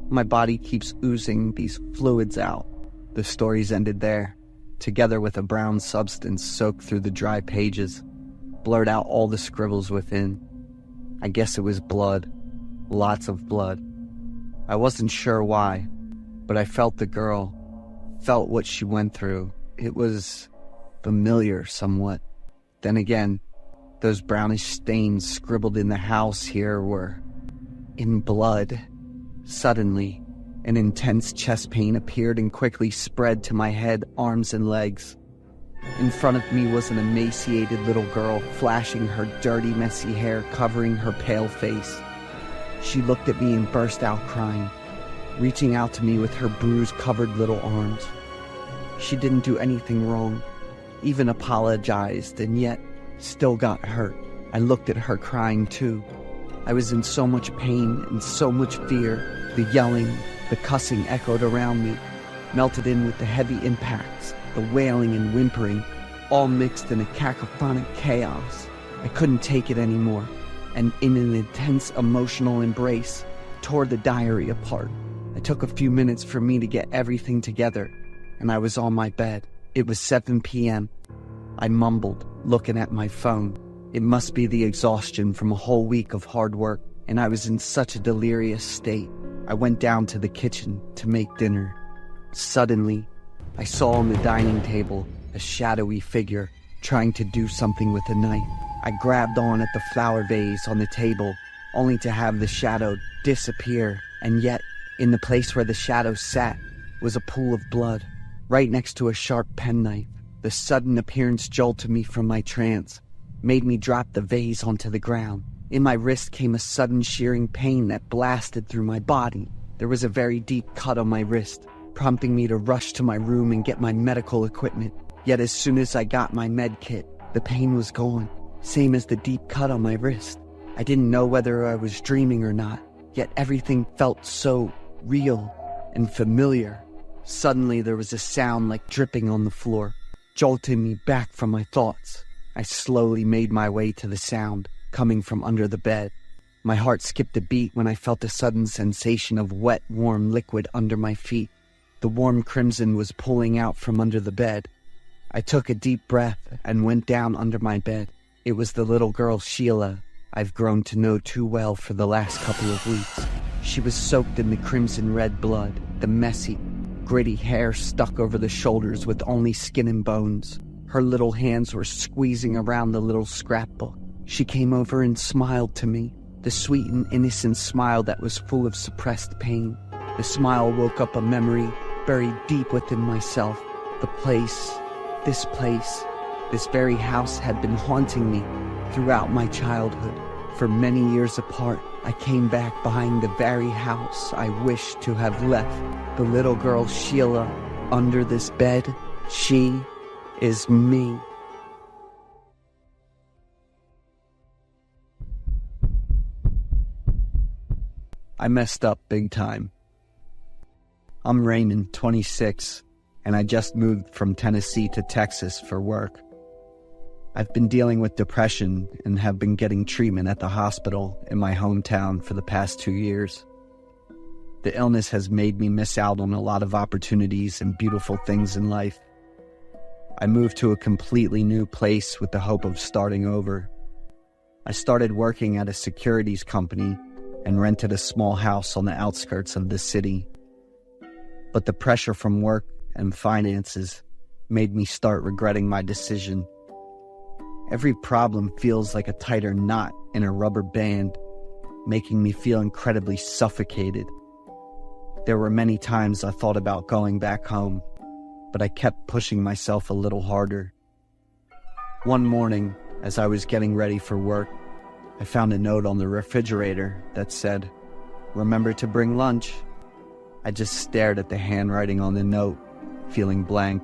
My body keeps oozing these fluids out. The stories ended there, together with a brown substance soaked through the dry pages, blurred out all the scribbles within. I guess it was blood, lots of blood. I wasn't sure why, but I felt the girl, felt what she went through. It was familiar somewhat. Then again, those brownish stains scribbled in the house here were in blood. Suddenly, an intense chest pain appeared and quickly spread to my head, arms, and legs. In front of me was an emaciated little girl, flashing her dirty, messy hair, covering her pale face. She looked at me and burst out crying, reaching out to me with her bruise-covered little arms. She didn't do anything wrong, even apologized, and yet still got hurt. I looked at her crying too. I was in so much pain and so much fear. The yelling, the cussing echoed around me, melted in with the heavy impacts, the wailing and whimpering, all mixed in a cacophonic chaos. I couldn't take it anymore, and in an intense emotional embrace, tore the diary apart. It took a few minutes for me to get everything together, and I was on my bed. It was 7 p.m. I mumbled, looking at my phone. It must be the exhaustion from a whole week of hard work, and I was in such a delirious state. I went down to the kitchen to make dinner. Suddenly, I saw on the dining table a shadowy figure trying to do something with a knife. I grabbed on at the flower vase on the table, only to have the shadow disappear, and yet, in the place where the shadow sat, was a pool of blood, right next to a sharp penknife. The sudden appearance jolted me from my trance, made me drop the vase onto the ground. In my wrist came a sudden shearing pain that blasted through my body. There was a very deep cut on my wrist, prompting me to rush to my room and get my medical equipment. Yet as soon as I got my med kit, the pain was gone, same as the deep cut on my wrist. I didn't know whether I was dreaming or not, yet everything felt so real and familiar. Suddenly there was a sound like dripping on the floor, jolting me back from my thoughts. I slowly made my way to the sound, coming from under the bed. My heart skipped a beat when I felt a sudden sensation of wet, warm liquid under my feet. The warm crimson was pulling out from under the bed. I took a deep breath and went down under my bed. It was the little girl Sheila I've grown to know too well for the last couple of weeks. She was soaked in the crimson red blood, the messy, gritty hair stuck over the shoulders with only skin and bones. Her little hands were squeezing around the little scrapbook. She came over and smiled to me, the sweet and innocent smile that was full of suppressed pain. The smile woke up a memory buried deep within myself. The place, this place, This very house had been haunting me throughout my childhood. For many years apart, I came back behind the very house I wished to have left. The little girl Sheila under this bed, she is me. I messed up big time. I'm Raymond, 26, and I just moved from Tennessee to Texas for work. I've been dealing with depression and have been getting treatment at the hospital in my hometown for the past 2 years. The illness has made me miss out on a lot of opportunities and beautiful things in life. I moved to a completely new place with the hope of starting over. I started working at a securities company and rented a small house on the outskirts of the city. But the pressure from work and finances made me start regretting my decision. Every problem feels like a tighter knot in a rubber band, making me feel incredibly suffocated. There were many times I thought about going back home, but I kept pushing myself a little harder. One morning, as I was getting ready for work, I found a note on the refrigerator that said, "Remember to bring lunch." I just stared at the handwriting on the note, feeling blank.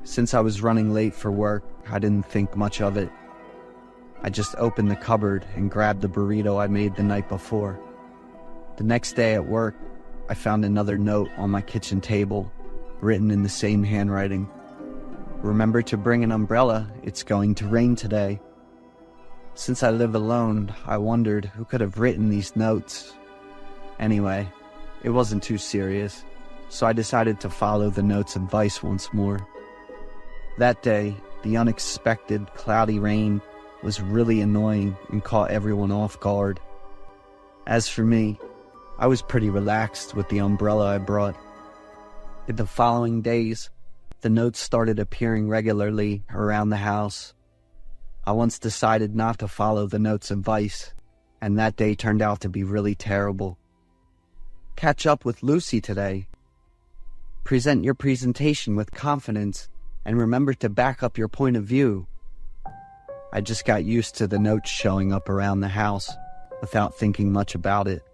Since I was running late for work, I didn't think much of it. I just opened the cupboard and grabbed the burrito I made the night before. The next day at work, I found another note on my kitchen table, written in the same handwriting. "Remember to bring an umbrella, it's going to rain today." Since I live alone, I wondered who could have written these notes. Anyway, it wasn't too serious, so I decided to follow the note's advice once more. That day, the unexpected cloudy rain was really annoying and caught everyone off guard. As for me, I was pretty relaxed with the umbrella I brought. In the following days, the notes started appearing regularly around the house. I once decided not to follow the note's advice, and that day turned out to be really terrible. Catch up with Lucy today. Present your presentation with confidence, and remember to back up your point of view. I just got used to the notes showing up around the house without thinking much about it.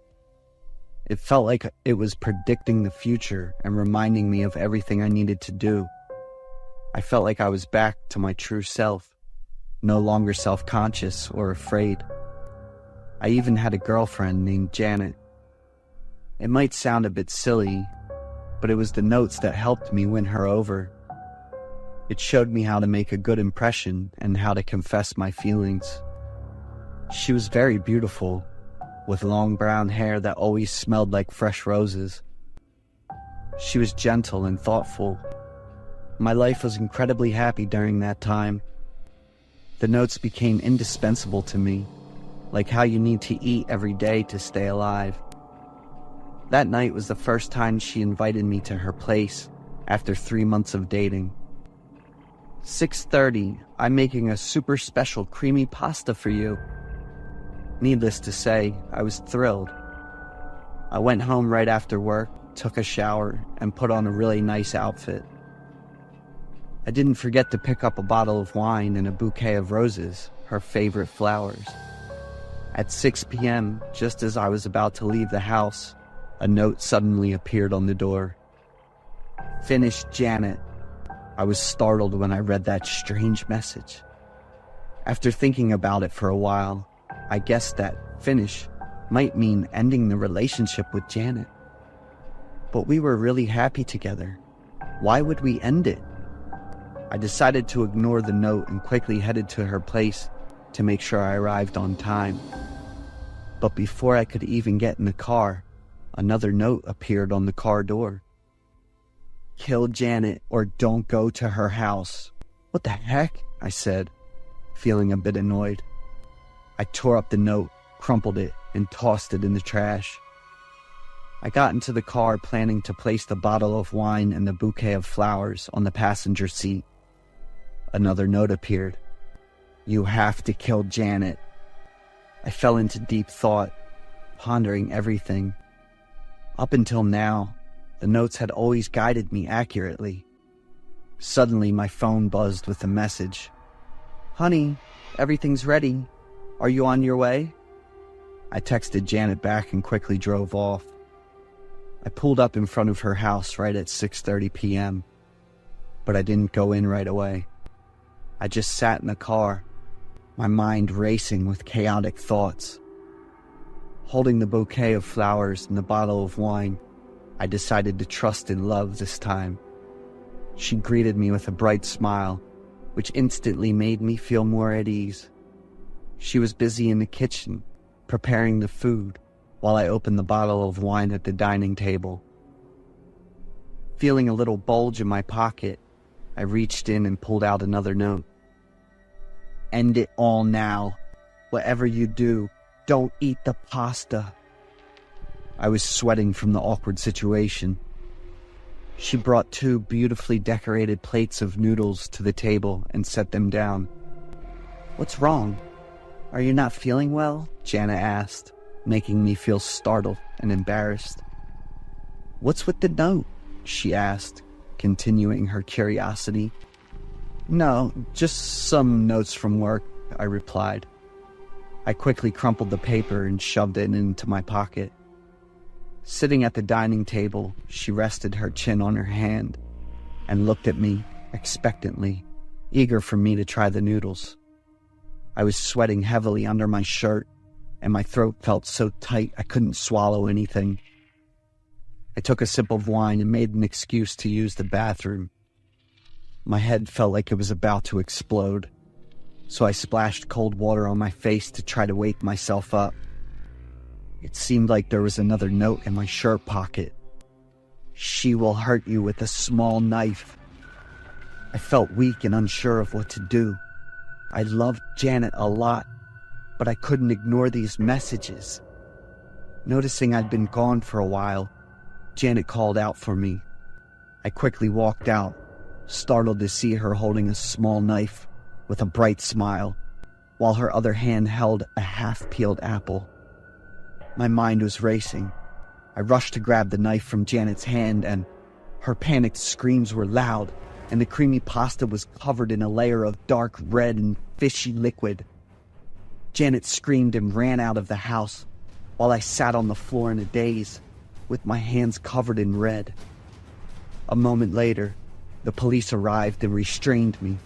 It felt like it was predicting the future and reminding me of everything I needed to do. I felt like I was back to my true self, no longer self-conscious or afraid. I even had a girlfriend named Janet. It might sound a bit silly, but it was the notes that helped me win her over. It showed me how to make a good impression and how to confess my feelings. She was very beautiful, with long brown hair that always smelled like fresh roses. She was gentle and thoughtful. My life was incredibly happy during that time. The notes became indispensable to me, like how you need to eat every day to stay alive. That night was the first time she invited me to her place after 3 months of dating. 6:30, I'm making a super special creamy pasta for you. Needless to say, I was thrilled. I went home right after work, took a shower, and put on a really nice outfit. I didn't forget to pick up a bottle of wine and a bouquet of roses, her favorite flowers. At 6 p.m., just as I was about to leave the house, a note suddenly appeared on the door. "Finish, Janet." I was startled when I read that strange message. After thinking about it for a while, I guessed that finish might mean ending the relationship with Janet. But we were really happy together. Why would we end it? I decided to ignore the note and quickly headed to her place to make sure I arrived on time. But before I could even get in the car, another note appeared on the car door. "Kill Janet or don't go to her house." "What the heck?" I said, feeling a bit annoyed. I tore up the note, crumpled it, and tossed it in the trash. I got into the car planning to place the bottle of wine and the bouquet of flowers on the passenger seat. Another note appeared. "You have to kill Janet." I fell into deep thought, pondering everything. Up until now, the notes had always guided me accurately. Suddenly, my phone buzzed with a message. Honey, everything's ready. Are you on your way? I texted Janet back and quickly drove off. I pulled up in front of her house right at 6:30 p.m., but I didn't go in right away. I just sat in the car, my mind racing with chaotic thoughts. Holding the bouquet of flowers and the bottle of wine, I decided to trust in love this time. She greeted me with a bright smile, which instantly made me feel more at ease. She was busy in the kitchen, preparing the food, while I opened the bottle of wine at the dining table. Feeling a little bulge in my pocket, I reached in and pulled out another note. End it all now. Whatever you do, don't eat the pasta. I was sweating from the awkward situation. She brought 2 beautifully decorated plates of noodles to the table and set them down. What's wrong? Are you not feeling well? Jana asked, making me feel startled and embarrassed. What's with the note? She asked, continuing her curiosity. No, just some notes from work, I replied. I quickly crumpled the paper and shoved it into my pocket. Sitting at the dining table, she rested her chin on her hand and looked at me expectantly, eager for me to try the noodles. I was sweating heavily under my shirt, and my throat felt so tight I couldn't swallow anything. I took a sip of wine and made an excuse to use the bathroom. My head felt like it was about to explode, so I splashed cold water on my face to try to wake myself up. It seemed like there was another note in my shirt pocket. She will hurt you with a small knife. I felt weak and unsure of what to do. I loved Janet a lot, but I couldn't ignore these messages. Noticing I'd been gone for a while, Janet called out for me. I quickly walked out, startled to see her holding a small knife with a bright smile, while her other hand held a half-peeled apple. My mind was racing. I rushed to grab the knife from Janet's hand, and her panicked screams were loud, and the creamy pasta was covered in a layer of dark red and fishy liquid. Janet screamed and ran out of the house, while I sat on the floor in a daze, with my hands covered in red. A moment later, the police arrived and restrained me,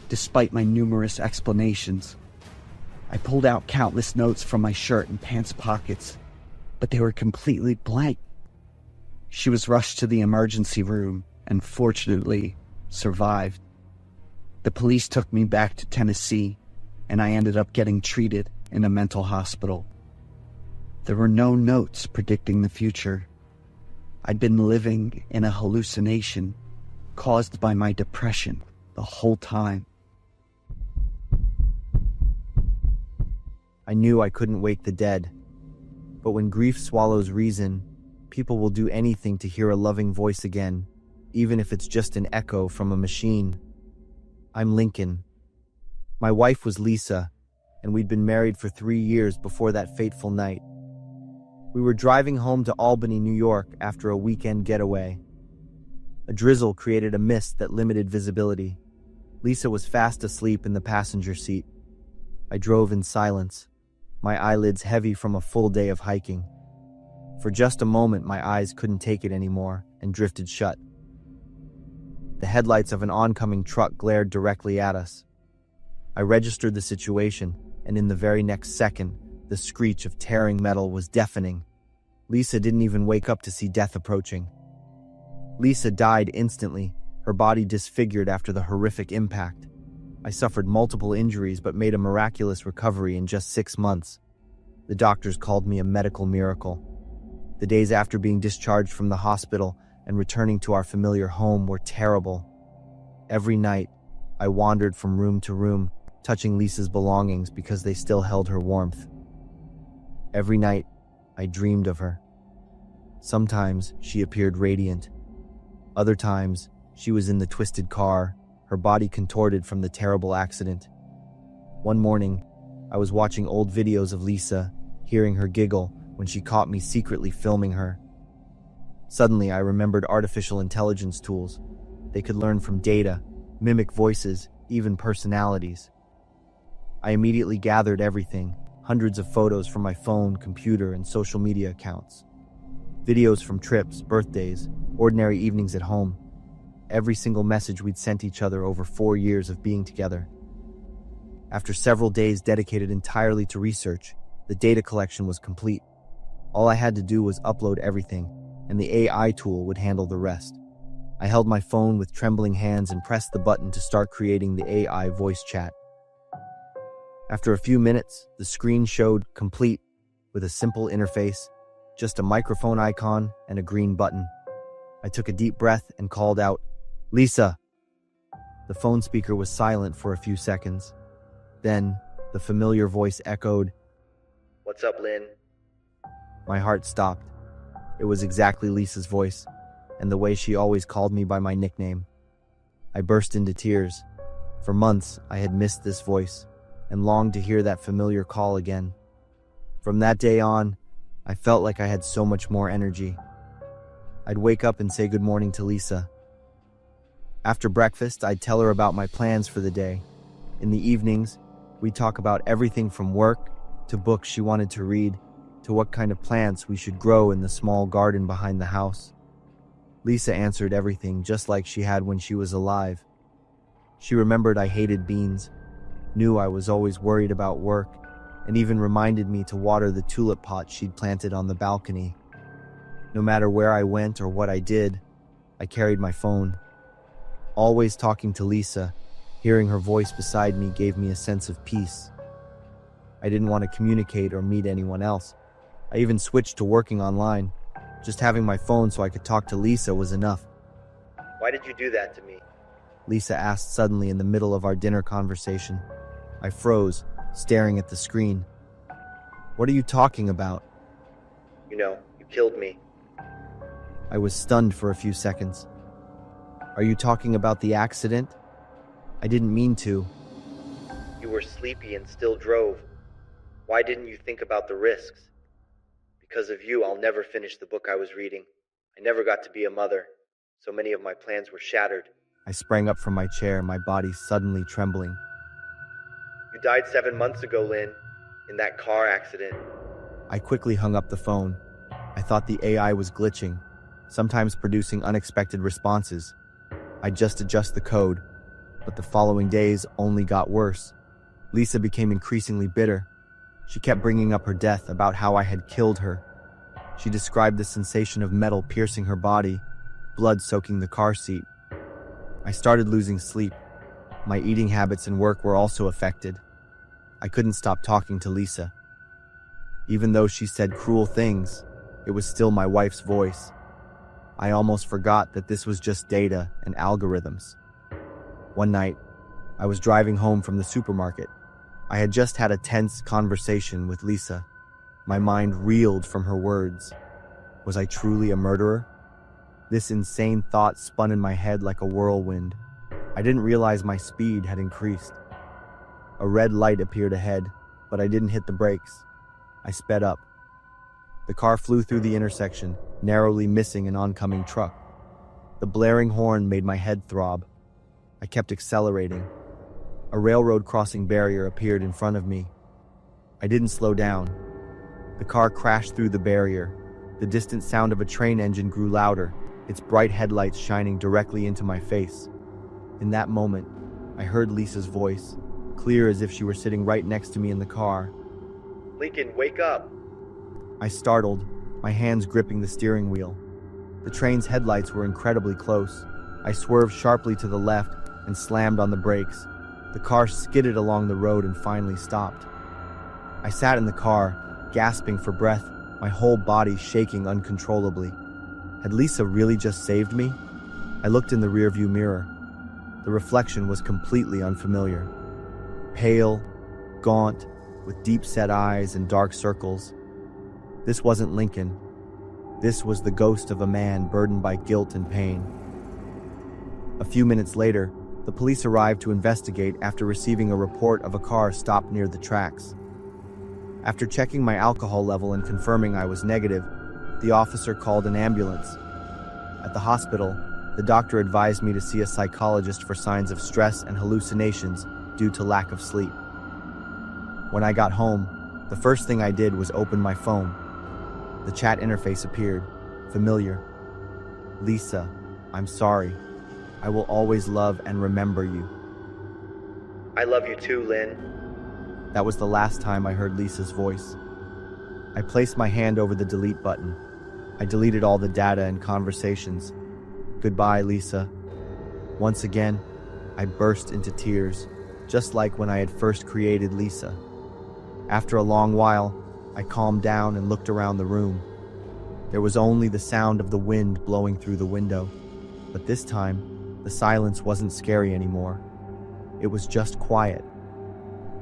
despite my numerous explanations. I pulled out countless notes from my shirt and pants pockets, but they were completely blank. She was rushed to the emergency room and fortunately survived. The police took me back to Tennessee, and I ended up getting treated in a mental hospital. There were no notes predicting the future. I'd been living in a hallucination caused by my depression the whole time.
I knew I couldn't wake the dead, but when grief swallows reason, people will do anything to hear a loving voice again, even if it's just an echo from a machine. I'm Lincoln. My wife was Lisa, and we'd been married for 3 years before that fateful night. We were driving home to Albany, New York after a weekend getaway. A drizzle created a mist that limited visibility. Lisa was fast asleep in the passenger seat. I drove in silence, my eyelids heavy from a full day of hiking. For just a moment, my eyes couldn't take it anymore and drifted shut. The headlights of an oncoming truck glared directly at us. I registered the situation, and in the very next second, the screech of tearing metal was deafening. Lisa didn't even wake up to see death approaching. Lisa died instantly, her body disfigured after the horrific impact. I suffered multiple injuries but made a miraculous recovery in just 6 months. The doctors called me a medical miracle. The days after being discharged from the hospital and returning to our familiar home were terrible. Every night, I wandered from room to room, touching Lisa's belongings because they still held her warmth. Every night, I dreamed of her. Sometimes she appeared radiant. Other times, she was in the twisted car, her body contorted from the terrible accident. One morning, I was watching old videos of Lisa, hearing her giggle when she caught me secretly filming her. Suddenly, I remembered artificial intelligence tools. They could learn from data, mimic voices, even personalities. I immediately gathered everything, hundreds of photos from my phone, computer, and social media accounts. Videos from trips, birthdays, ordinary evenings at home. Every single message we'd sent each other over 4 years of being together. After several days dedicated entirely to research, the data collection was complete. All I had to do was upload everything, and the AI tool would handle the rest. I held my phone with trembling hands and pressed the button to start creating the AI voice chat. After a few minutes, the screen showed complete with a simple interface, just a microphone icon and a green button. I took a deep breath and called out, "Lisa." The phone speaker was silent for a few seconds. Then, the familiar voice echoed,
"What's up, Lynn?"
My heart stopped. It was exactly Lisa's voice, and the way she always called me by my nickname. I burst into tears. For months, I had missed this voice, and longed to hear that familiar call again. From that day on, I felt like I had so much more energy. I'd wake up and say good morning to Lisa. After breakfast, I'd tell her about my plans for the day. In the evenings, we'd talk about everything from work to books she wanted to read to what kind of plants we should grow in the small garden behind the house. Lisa answered everything just like she had when she was alive. She remembered I hated beans, knew I was always worried about work, and even reminded me to water the tulip pot she'd planted on the balcony. No matter where I went or what I did, I carried my phone. Always talking to Lisa, hearing her voice beside me gave me a sense of peace. I didn't want to communicate or meet anyone else. I even switched to working online. Just having my phone so I could talk to Lisa was enough.
"Why did you do that to me?"
Lisa asked suddenly in the middle of our dinner conversation. I froze, staring at the screen. "What are you talking about?"
You killed me."
I was stunned for a few seconds. "Are you talking about the accident?" "I didn't mean to."
"You were sleepy and still drove. Why didn't you think about the risks? Because of you, I'll never finish the book I was reading. I never got to be a mother. So many of my plans were shattered."
I sprang up from my chair, my body suddenly trembling.
"You died 7 months ago, Lynn, in that car accident."
I quickly hung up the phone. I thought the AI was glitching, sometimes producing unexpected responses. I'd just adjust the code, but the following days only got worse. Lisa became increasingly bitter. She kept bringing up her death, about how I had killed her. She described the sensation of metal piercing her body, blood soaking the car seat. I started losing sleep. My eating habits and work were also affected. I couldn't stop talking to Lisa. Even though she said cruel things, it was still my wife's voice. I almost forgot that this was just data and algorithms. One night, I was driving home from the supermarket. I had just had a tense conversation with Lisa. My mind reeled from her words. Was I truly a murderer? This insane thought spun in my head like a whirlwind. I didn't realize my speed had increased. A red light appeared ahead, but I didn't hit the brakes. I sped up. The car flew through the intersection, narrowly missing an oncoming truck. The blaring horn made my head throb. I kept accelerating. A railroad crossing barrier appeared in front of me. I didn't slow down. The car crashed through the barrier. The distant sound of a train engine grew louder, its bright headlights shining directly into my face. In that moment, I heard Lisa's voice, clear as if she were sitting right next to me in the car.
"Lincoln, wake up!"
I startled, my hands gripping the steering wheel. The train's headlights were incredibly close. I swerved sharply to the left and slammed on the brakes. The car skidded along the road and finally stopped. I sat in the car, gasping for breath, my whole body shaking uncontrollably. Had Lisa really just saved me? I looked in the rearview mirror. The reflection was completely unfamiliar. Pale, gaunt, with deep-set eyes and dark circles. This wasn't Lincoln. This was the ghost of a man burdened by guilt and pain. A few minutes later, the police arrived to investigate after receiving a report of a car stopped near the tracks. After checking my alcohol level and confirming I was negative, the officer called an ambulance. At the hospital, the doctor advised me to see a psychologist for signs of stress and hallucinations due to lack of sleep. When I got home, the first thing I did was open my phone. The chat interface appeared, familiar. Lisa, I'm sorry. I will always love and remember you.
I love you too, Lynn.
That was the last time I heard Lisa's voice. I placed my hand over the delete button. I deleted all the data and conversations. Goodbye, Lisa. Once again, I burst into tears, just like when I had first created Lisa. After a long while, I calmed down and looked around the room. There was only the sound of the wind blowing through the window, but this time, the silence wasn't scary anymore. It was just quiet.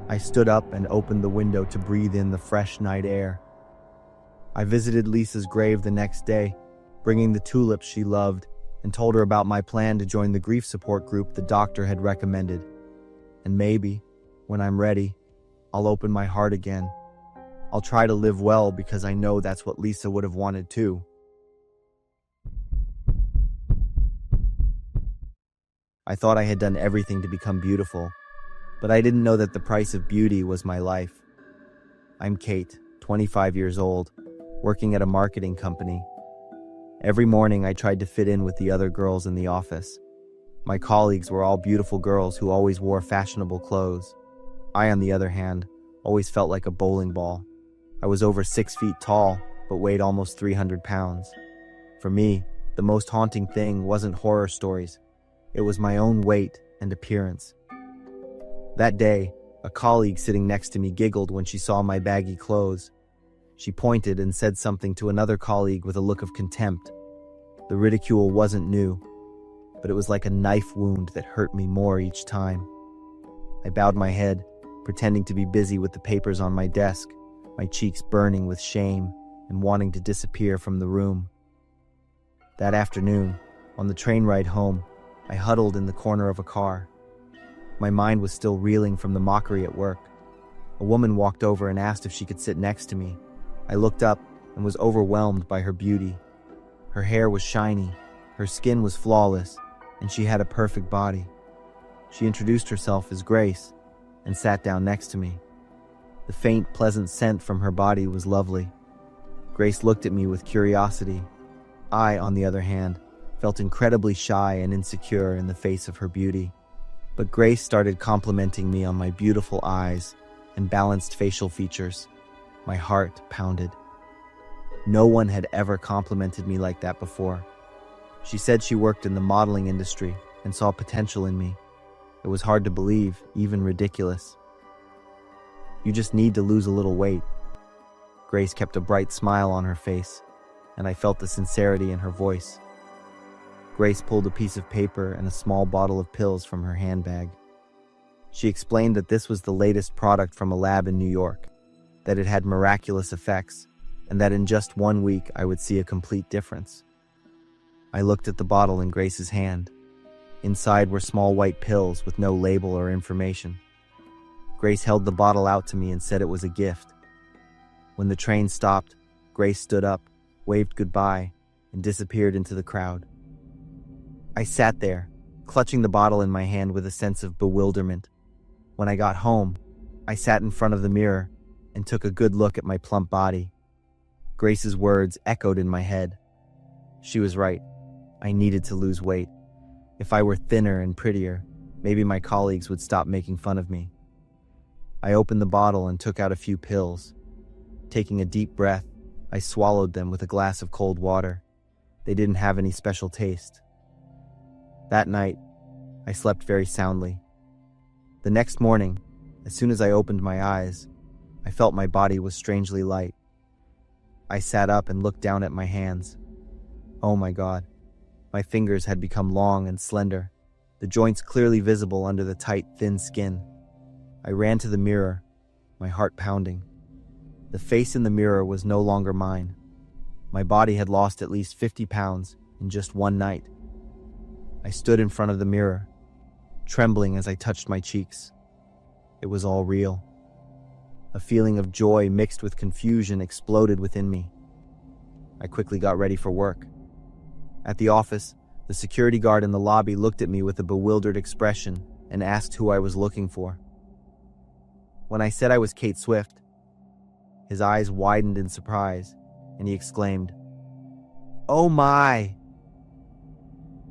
I stood up and opened the window to breathe in the fresh night air. I visited Lisa's grave the next day, bringing the tulips she loved, and told her about my plan to join the grief support group the doctor had recommended. And maybe, when I'm ready, I'll open my heart again. I'll try to live well because I know that's what Lisa would have wanted too. I thought I had done everything to become beautiful, but I didn't know that the price of beauty was my life. I'm Kate, 25 years old, working at a marketing company. Every morning I tried to fit in with the other girls in the office. My colleagues were all beautiful girls who always wore fashionable clothes. I, on the other hand, always felt like a bowling ball. I was over 6 feet tall, but weighed almost 300 pounds. For me, the most haunting thing wasn't horror stories. It was my own weight and appearance. That day, a colleague sitting next to me giggled when she saw my baggy clothes. She pointed and said something to another colleague with a look of contempt. The ridicule wasn't new, but it was like a knife wound that hurt me more each time. I bowed my head, pretending to be busy with the papers on my desk, my cheeks burning with shame and wanting to disappear from the room. That afternoon, on the train ride home, I huddled in the corner of a car. My mind was still reeling from the mockery at work. A woman walked over and asked if she could sit next to me. I looked up and was overwhelmed by her beauty. Her hair was shiny, her skin was flawless, and she had a perfect body. She introduced herself as Grace and sat down next to me. The faint, pleasant scent from her body was lovely. Grace looked at me with curiosity. I, on the other hand, felt incredibly shy and insecure in the face of her beauty. But Grace started complimenting me on my beautiful eyes and balanced facial features. My heart pounded. No one had ever complimented me like that before. She said she worked in the modeling industry and saw potential in me. It was hard to believe, even ridiculous. You just need to lose a little weight. Grace kept a bright smile on her face, and I felt the sincerity in her voice. Grace pulled a piece of paper and a small bottle of pills from her handbag. She explained that this was the latest product from a lab in New York, that it had miraculous effects, and that in just 1 week I would see a complete difference. I looked at the bottle in Grace's hand. Inside were small white pills with no label or information. Grace held the bottle out to me and said it was a gift. When the train stopped, Grace stood up, waved goodbye, and disappeared into the crowd. I sat there, clutching the bottle in my hand with a sense of bewilderment. When I got home, I sat in front of the mirror and took a good look at my plump body. Grace's words echoed in my head. She was right. I needed to lose weight. If I were thinner and prettier, maybe my colleagues would stop making fun of me. I opened the bottle and took out a few pills. Taking a deep breath, I swallowed them with a glass of cold water. They didn't have any special taste. That night, I slept very soundly. The next morning, as soon as I opened my eyes, I felt my body was strangely light. I sat up and looked down at my hands. Oh my God. My fingers had become long and slender, the joints clearly visible under the tight, thin skin. I ran to the mirror, my heart pounding. The face in the mirror was no longer mine. My body had lost at least 50 pounds in just one night. I stood in front of the mirror, trembling as I touched my cheeks. It was all real. A feeling of joy mixed with confusion exploded within me. I quickly got ready for work. At the office, the security guard in the lobby looked at me with a bewildered expression and asked who I was looking for. When I said I was Kate Swift, his eyes widened in surprise, and he exclaimed, "Oh my!"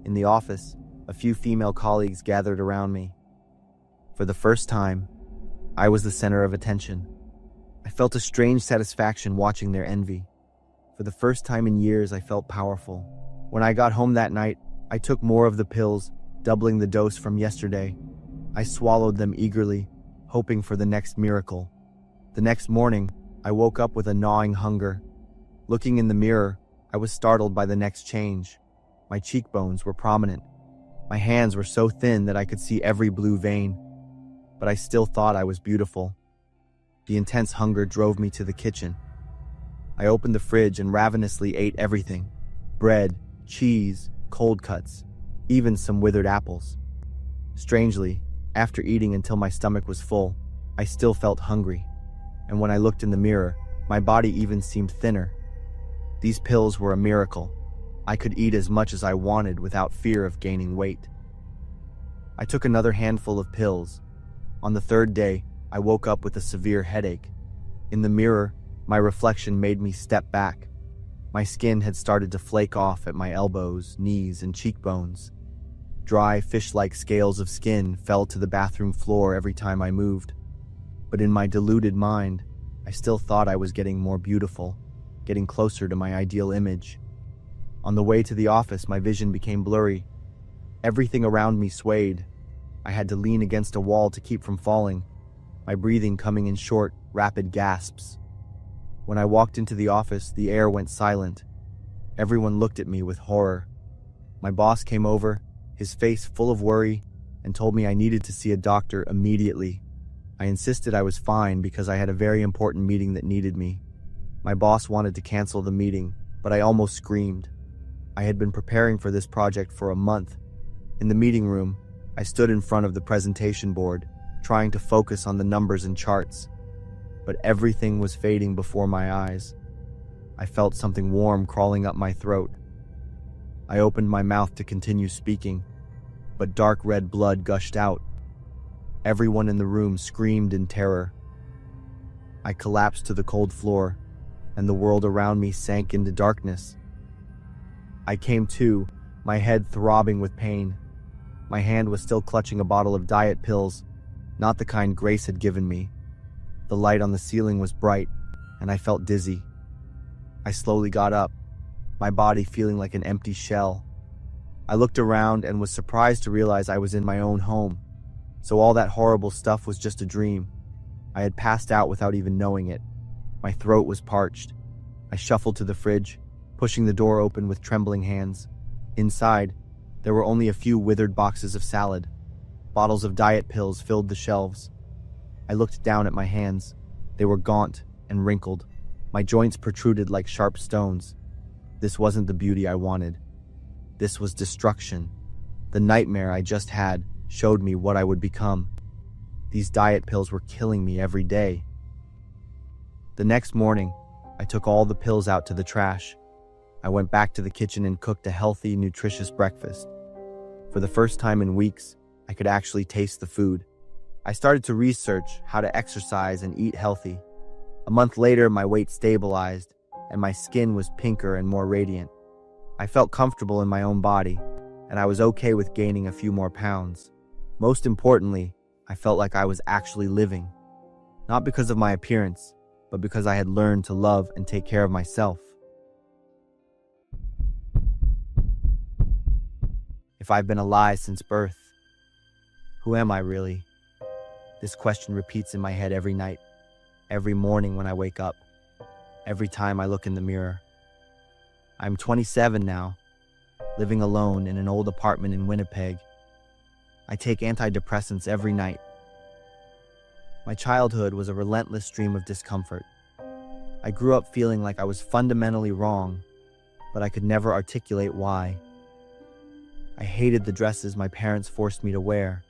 In the office, a few female colleagues gathered around me. For the first time, I was the center of attention. I felt a strange satisfaction watching their envy. For the first time in years, I felt powerful. When I got home that night, I took more of the pills, doubling the dose from yesterday. I swallowed them eagerly, hoping for the next miracle. The next morning, I woke up with a gnawing hunger. Looking in the mirror, I was startled by the next change. My cheekbones were prominent. My hands were so thin that I could see every blue vein. But I still thought I was beautiful. The intense hunger drove me to the kitchen. I opened the fridge and ravenously ate everything: bread, cheese, cold cuts, even some withered apples. Strangely, after eating until my stomach was full, I still felt hungry. And when I looked in the mirror, my body even seemed thinner. These pills were a miracle. I could eat as much as I wanted without fear of gaining weight. I took another handful of pills. On the third day, I woke up with a severe headache. In the mirror, my reflection made me step back. My skin had started to flake off at my elbows, knees, and cheekbones. Dry, fish-like scales of skin fell to the bathroom floor every time I moved. But in my deluded mind, I still thought I was getting more beautiful, getting closer to my ideal image. On the way to the office, my vision became blurry. Everything around me swayed. I had to lean against a wall to keep from falling, my breathing coming in short, rapid gasps. When I walked into the office, the air went silent. Everyone looked at me with horror. My boss came over, his face full of worry, and told me I needed to see a doctor immediately. I insisted I was fine because I had a very important meeting that needed me. My boss wanted to cancel the meeting, but I almost screamed. I had been preparing for this project for a month. In the meeting room, I stood in front of the presentation board, trying to focus on the numbers and charts. But everything was fading before my eyes. I felt something warm crawling up my throat. I opened my mouth to continue speaking, but dark red blood gushed out. Everyone in the room screamed in terror. I collapsed to the cold floor, and the world around me sank into darkness. I came to, my head throbbing with pain. My hand was still clutching a bottle of diet pills, not the kind Grace had given me. The light on the ceiling was bright, and I felt dizzy. I slowly got up, my body feeling like an empty shell. I looked around and was surprised to realize I was in my own home. So all that horrible stuff was just a dream. I had passed out without even knowing it. My throat was parched. I shuffled to the fridge, pushing the door open with trembling hands. Inside, there were only a few withered boxes of salad. Bottles of diet pills filled the shelves. I looked down at my hands. They were gaunt and wrinkled. My joints protruded like sharp stones. This wasn't the beauty I wanted. This was destruction. The nightmare I just had showed me what I would become. These diet pills were killing me every day. The next morning, I took all the pills out to the trash. I went back to the kitchen and cooked a healthy, nutritious breakfast. For the first time in weeks, I could actually taste the food. I started to research how to exercise and eat healthy. A month later, my weight stabilized, and my skin was pinker and more radiant. I felt comfortable in my own body, and I was okay with gaining a few more pounds. Most importantly, I felt like I was actually living. Not because of my appearance, but because I had learned to love and take care of myself. If I've been a lie since birth, who am I really? This question repeats in my head every night, every morning when I wake up, every time I look in the mirror. I'm 27 now, living alone in an old apartment in Winnipeg. I take antidepressants every night. My childhood was a relentless stream of discomfort. I grew up feeling like I was fundamentally wrong, but I could never articulate why. I hated the dresses my parents forced me to wear.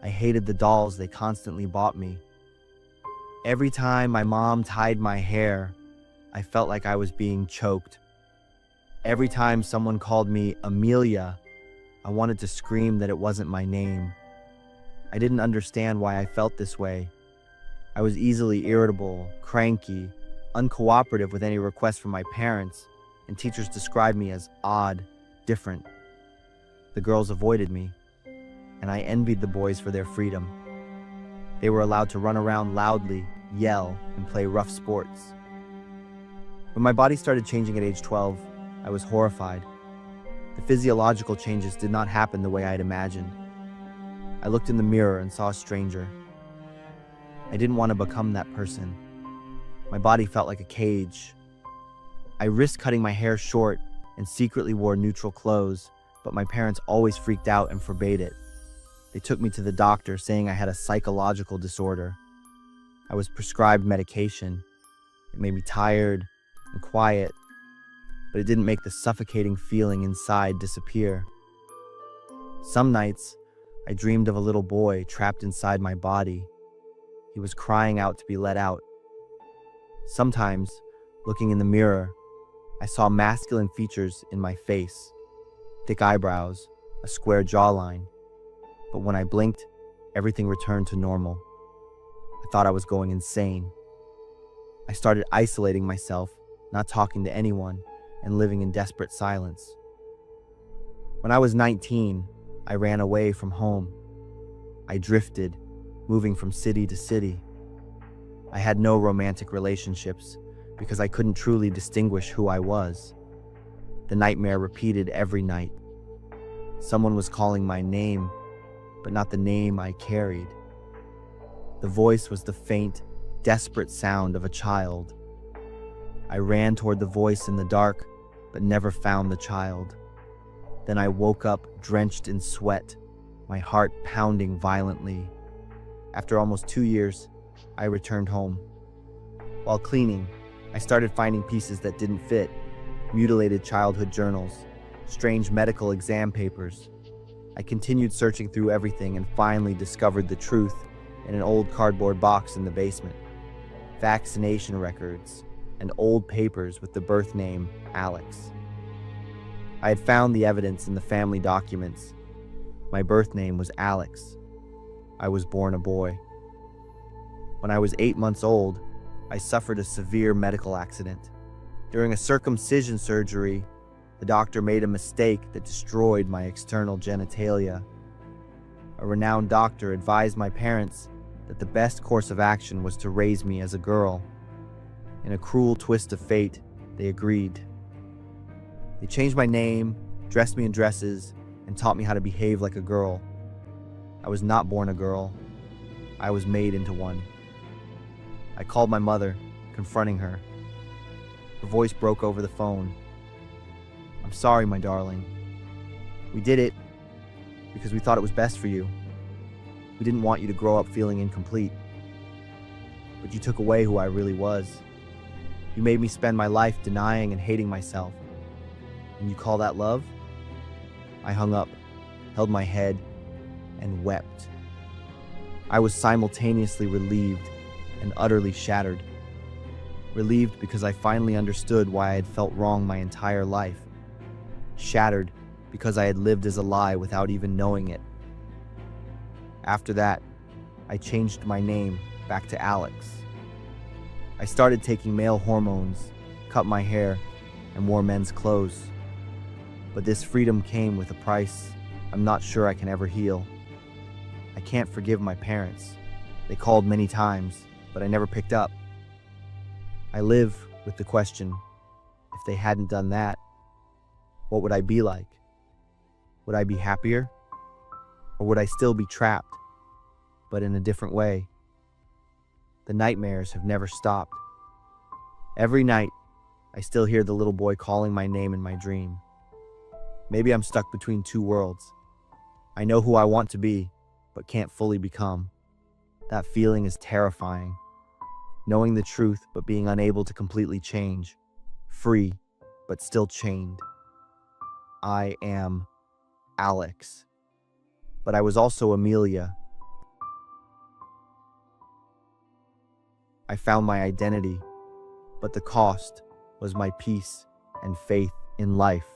I hated the dolls they constantly bought me. Every time my mom tied my hair, I felt like I was being choked. Every time someone called me Amelia, I wanted to scream that it wasn't my name. I didn't understand why I felt this way, I was easily irritable, cranky, uncooperative with any requests from my parents, and teachers described me as odd, different. The girls avoided me, and I envied the boys for their freedom. They were allowed to run around loudly, yell, and play rough sports. When my body started changing at age 12, I was horrified. The physiological changes did not happen the way I had imagined. I looked in the mirror and saw a stranger. I didn't want to become that person. My body felt like a cage. I risked cutting my hair short and secretly wore neutral clothes, but my parents always freaked out and forbade it. They took me to the doctor, saying I had a psychological disorder. I was prescribed medication. It made me tired and quiet, but it didn't make the suffocating feeling inside disappear. Some nights, I dreamed of a little boy trapped inside my body. He was crying out to be let out. Sometimes, looking in the mirror, I saw masculine features in my face, thick eyebrows, a square jawline. But when I blinked, everything returned to normal. I thought I was going insane. I started isolating myself, not talking to anyone, and living in desperate silence. When I was 19, I ran away from home. I drifted, moving from city to city. I had no romantic relationships because I couldn't truly distinguish who I was. The nightmare repeated every night. Someone was calling my name, but not the name I carried. The voice was the faint, desperate sound of a child. I ran toward the voice in the dark, but never found the child. Then I woke up drenched in sweat, my heart pounding violently. After almost 2 years, I returned home. While cleaning, I started finding pieces that didn't fit, mutilated childhood journals, strange medical exam papers. I continued searching through everything and finally discovered the truth in an old cardboard box in the basement. Vaccination records and old papers with the birth name Alex. I had found the evidence in the family documents. My birth name was Alex. I was born a boy. When I was 8 months old, I suffered a severe medical accident. During a circumcision surgery, the doctor made a mistake that destroyed my external genitalia. A renowned doctor advised my parents that the best course of action was to raise me as a girl. In a cruel twist of fate, they agreed. They changed my name, dressed me in dresses, and taught me how to behave like a girl. I was not born a girl. I was made into one. I called my mother, confronting her. Her voice broke over the phone. "I'm sorry, my darling. We did it because we thought it was best for you. We didn't want you to grow up feeling incomplete. But you took away who I really was. You made me spend my life denying and hating myself. And you call that love?" I hung up, held my head, and wept. I was simultaneously relieved and utterly shattered. Relieved because I finally understood why I had felt wrong my entire life. Shattered because I had lived as a lie without even knowing it. After that, I changed my name back to Alex. I started taking male hormones, cut my hair, and wore men's clothes. But this freedom came with a price I'm not sure I can ever heal. I can't forgive my parents. They called many times, but I never picked up. I live with the question, if they hadn't done that, what would I be like? Would I be happier? Or would I still be trapped, but in a different way? The nightmares have never stopped. Every night, I still hear the little boy calling my name in my dream. Maybe I'm stuck between two worlds. I know who I want to be, but can't fully become. That feeling is terrifying. Knowing the truth, but being unable to completely change. Free, but still chained. I am Alex. But I was also Amelia. I found my identity, but the cost was my peace and faith in life.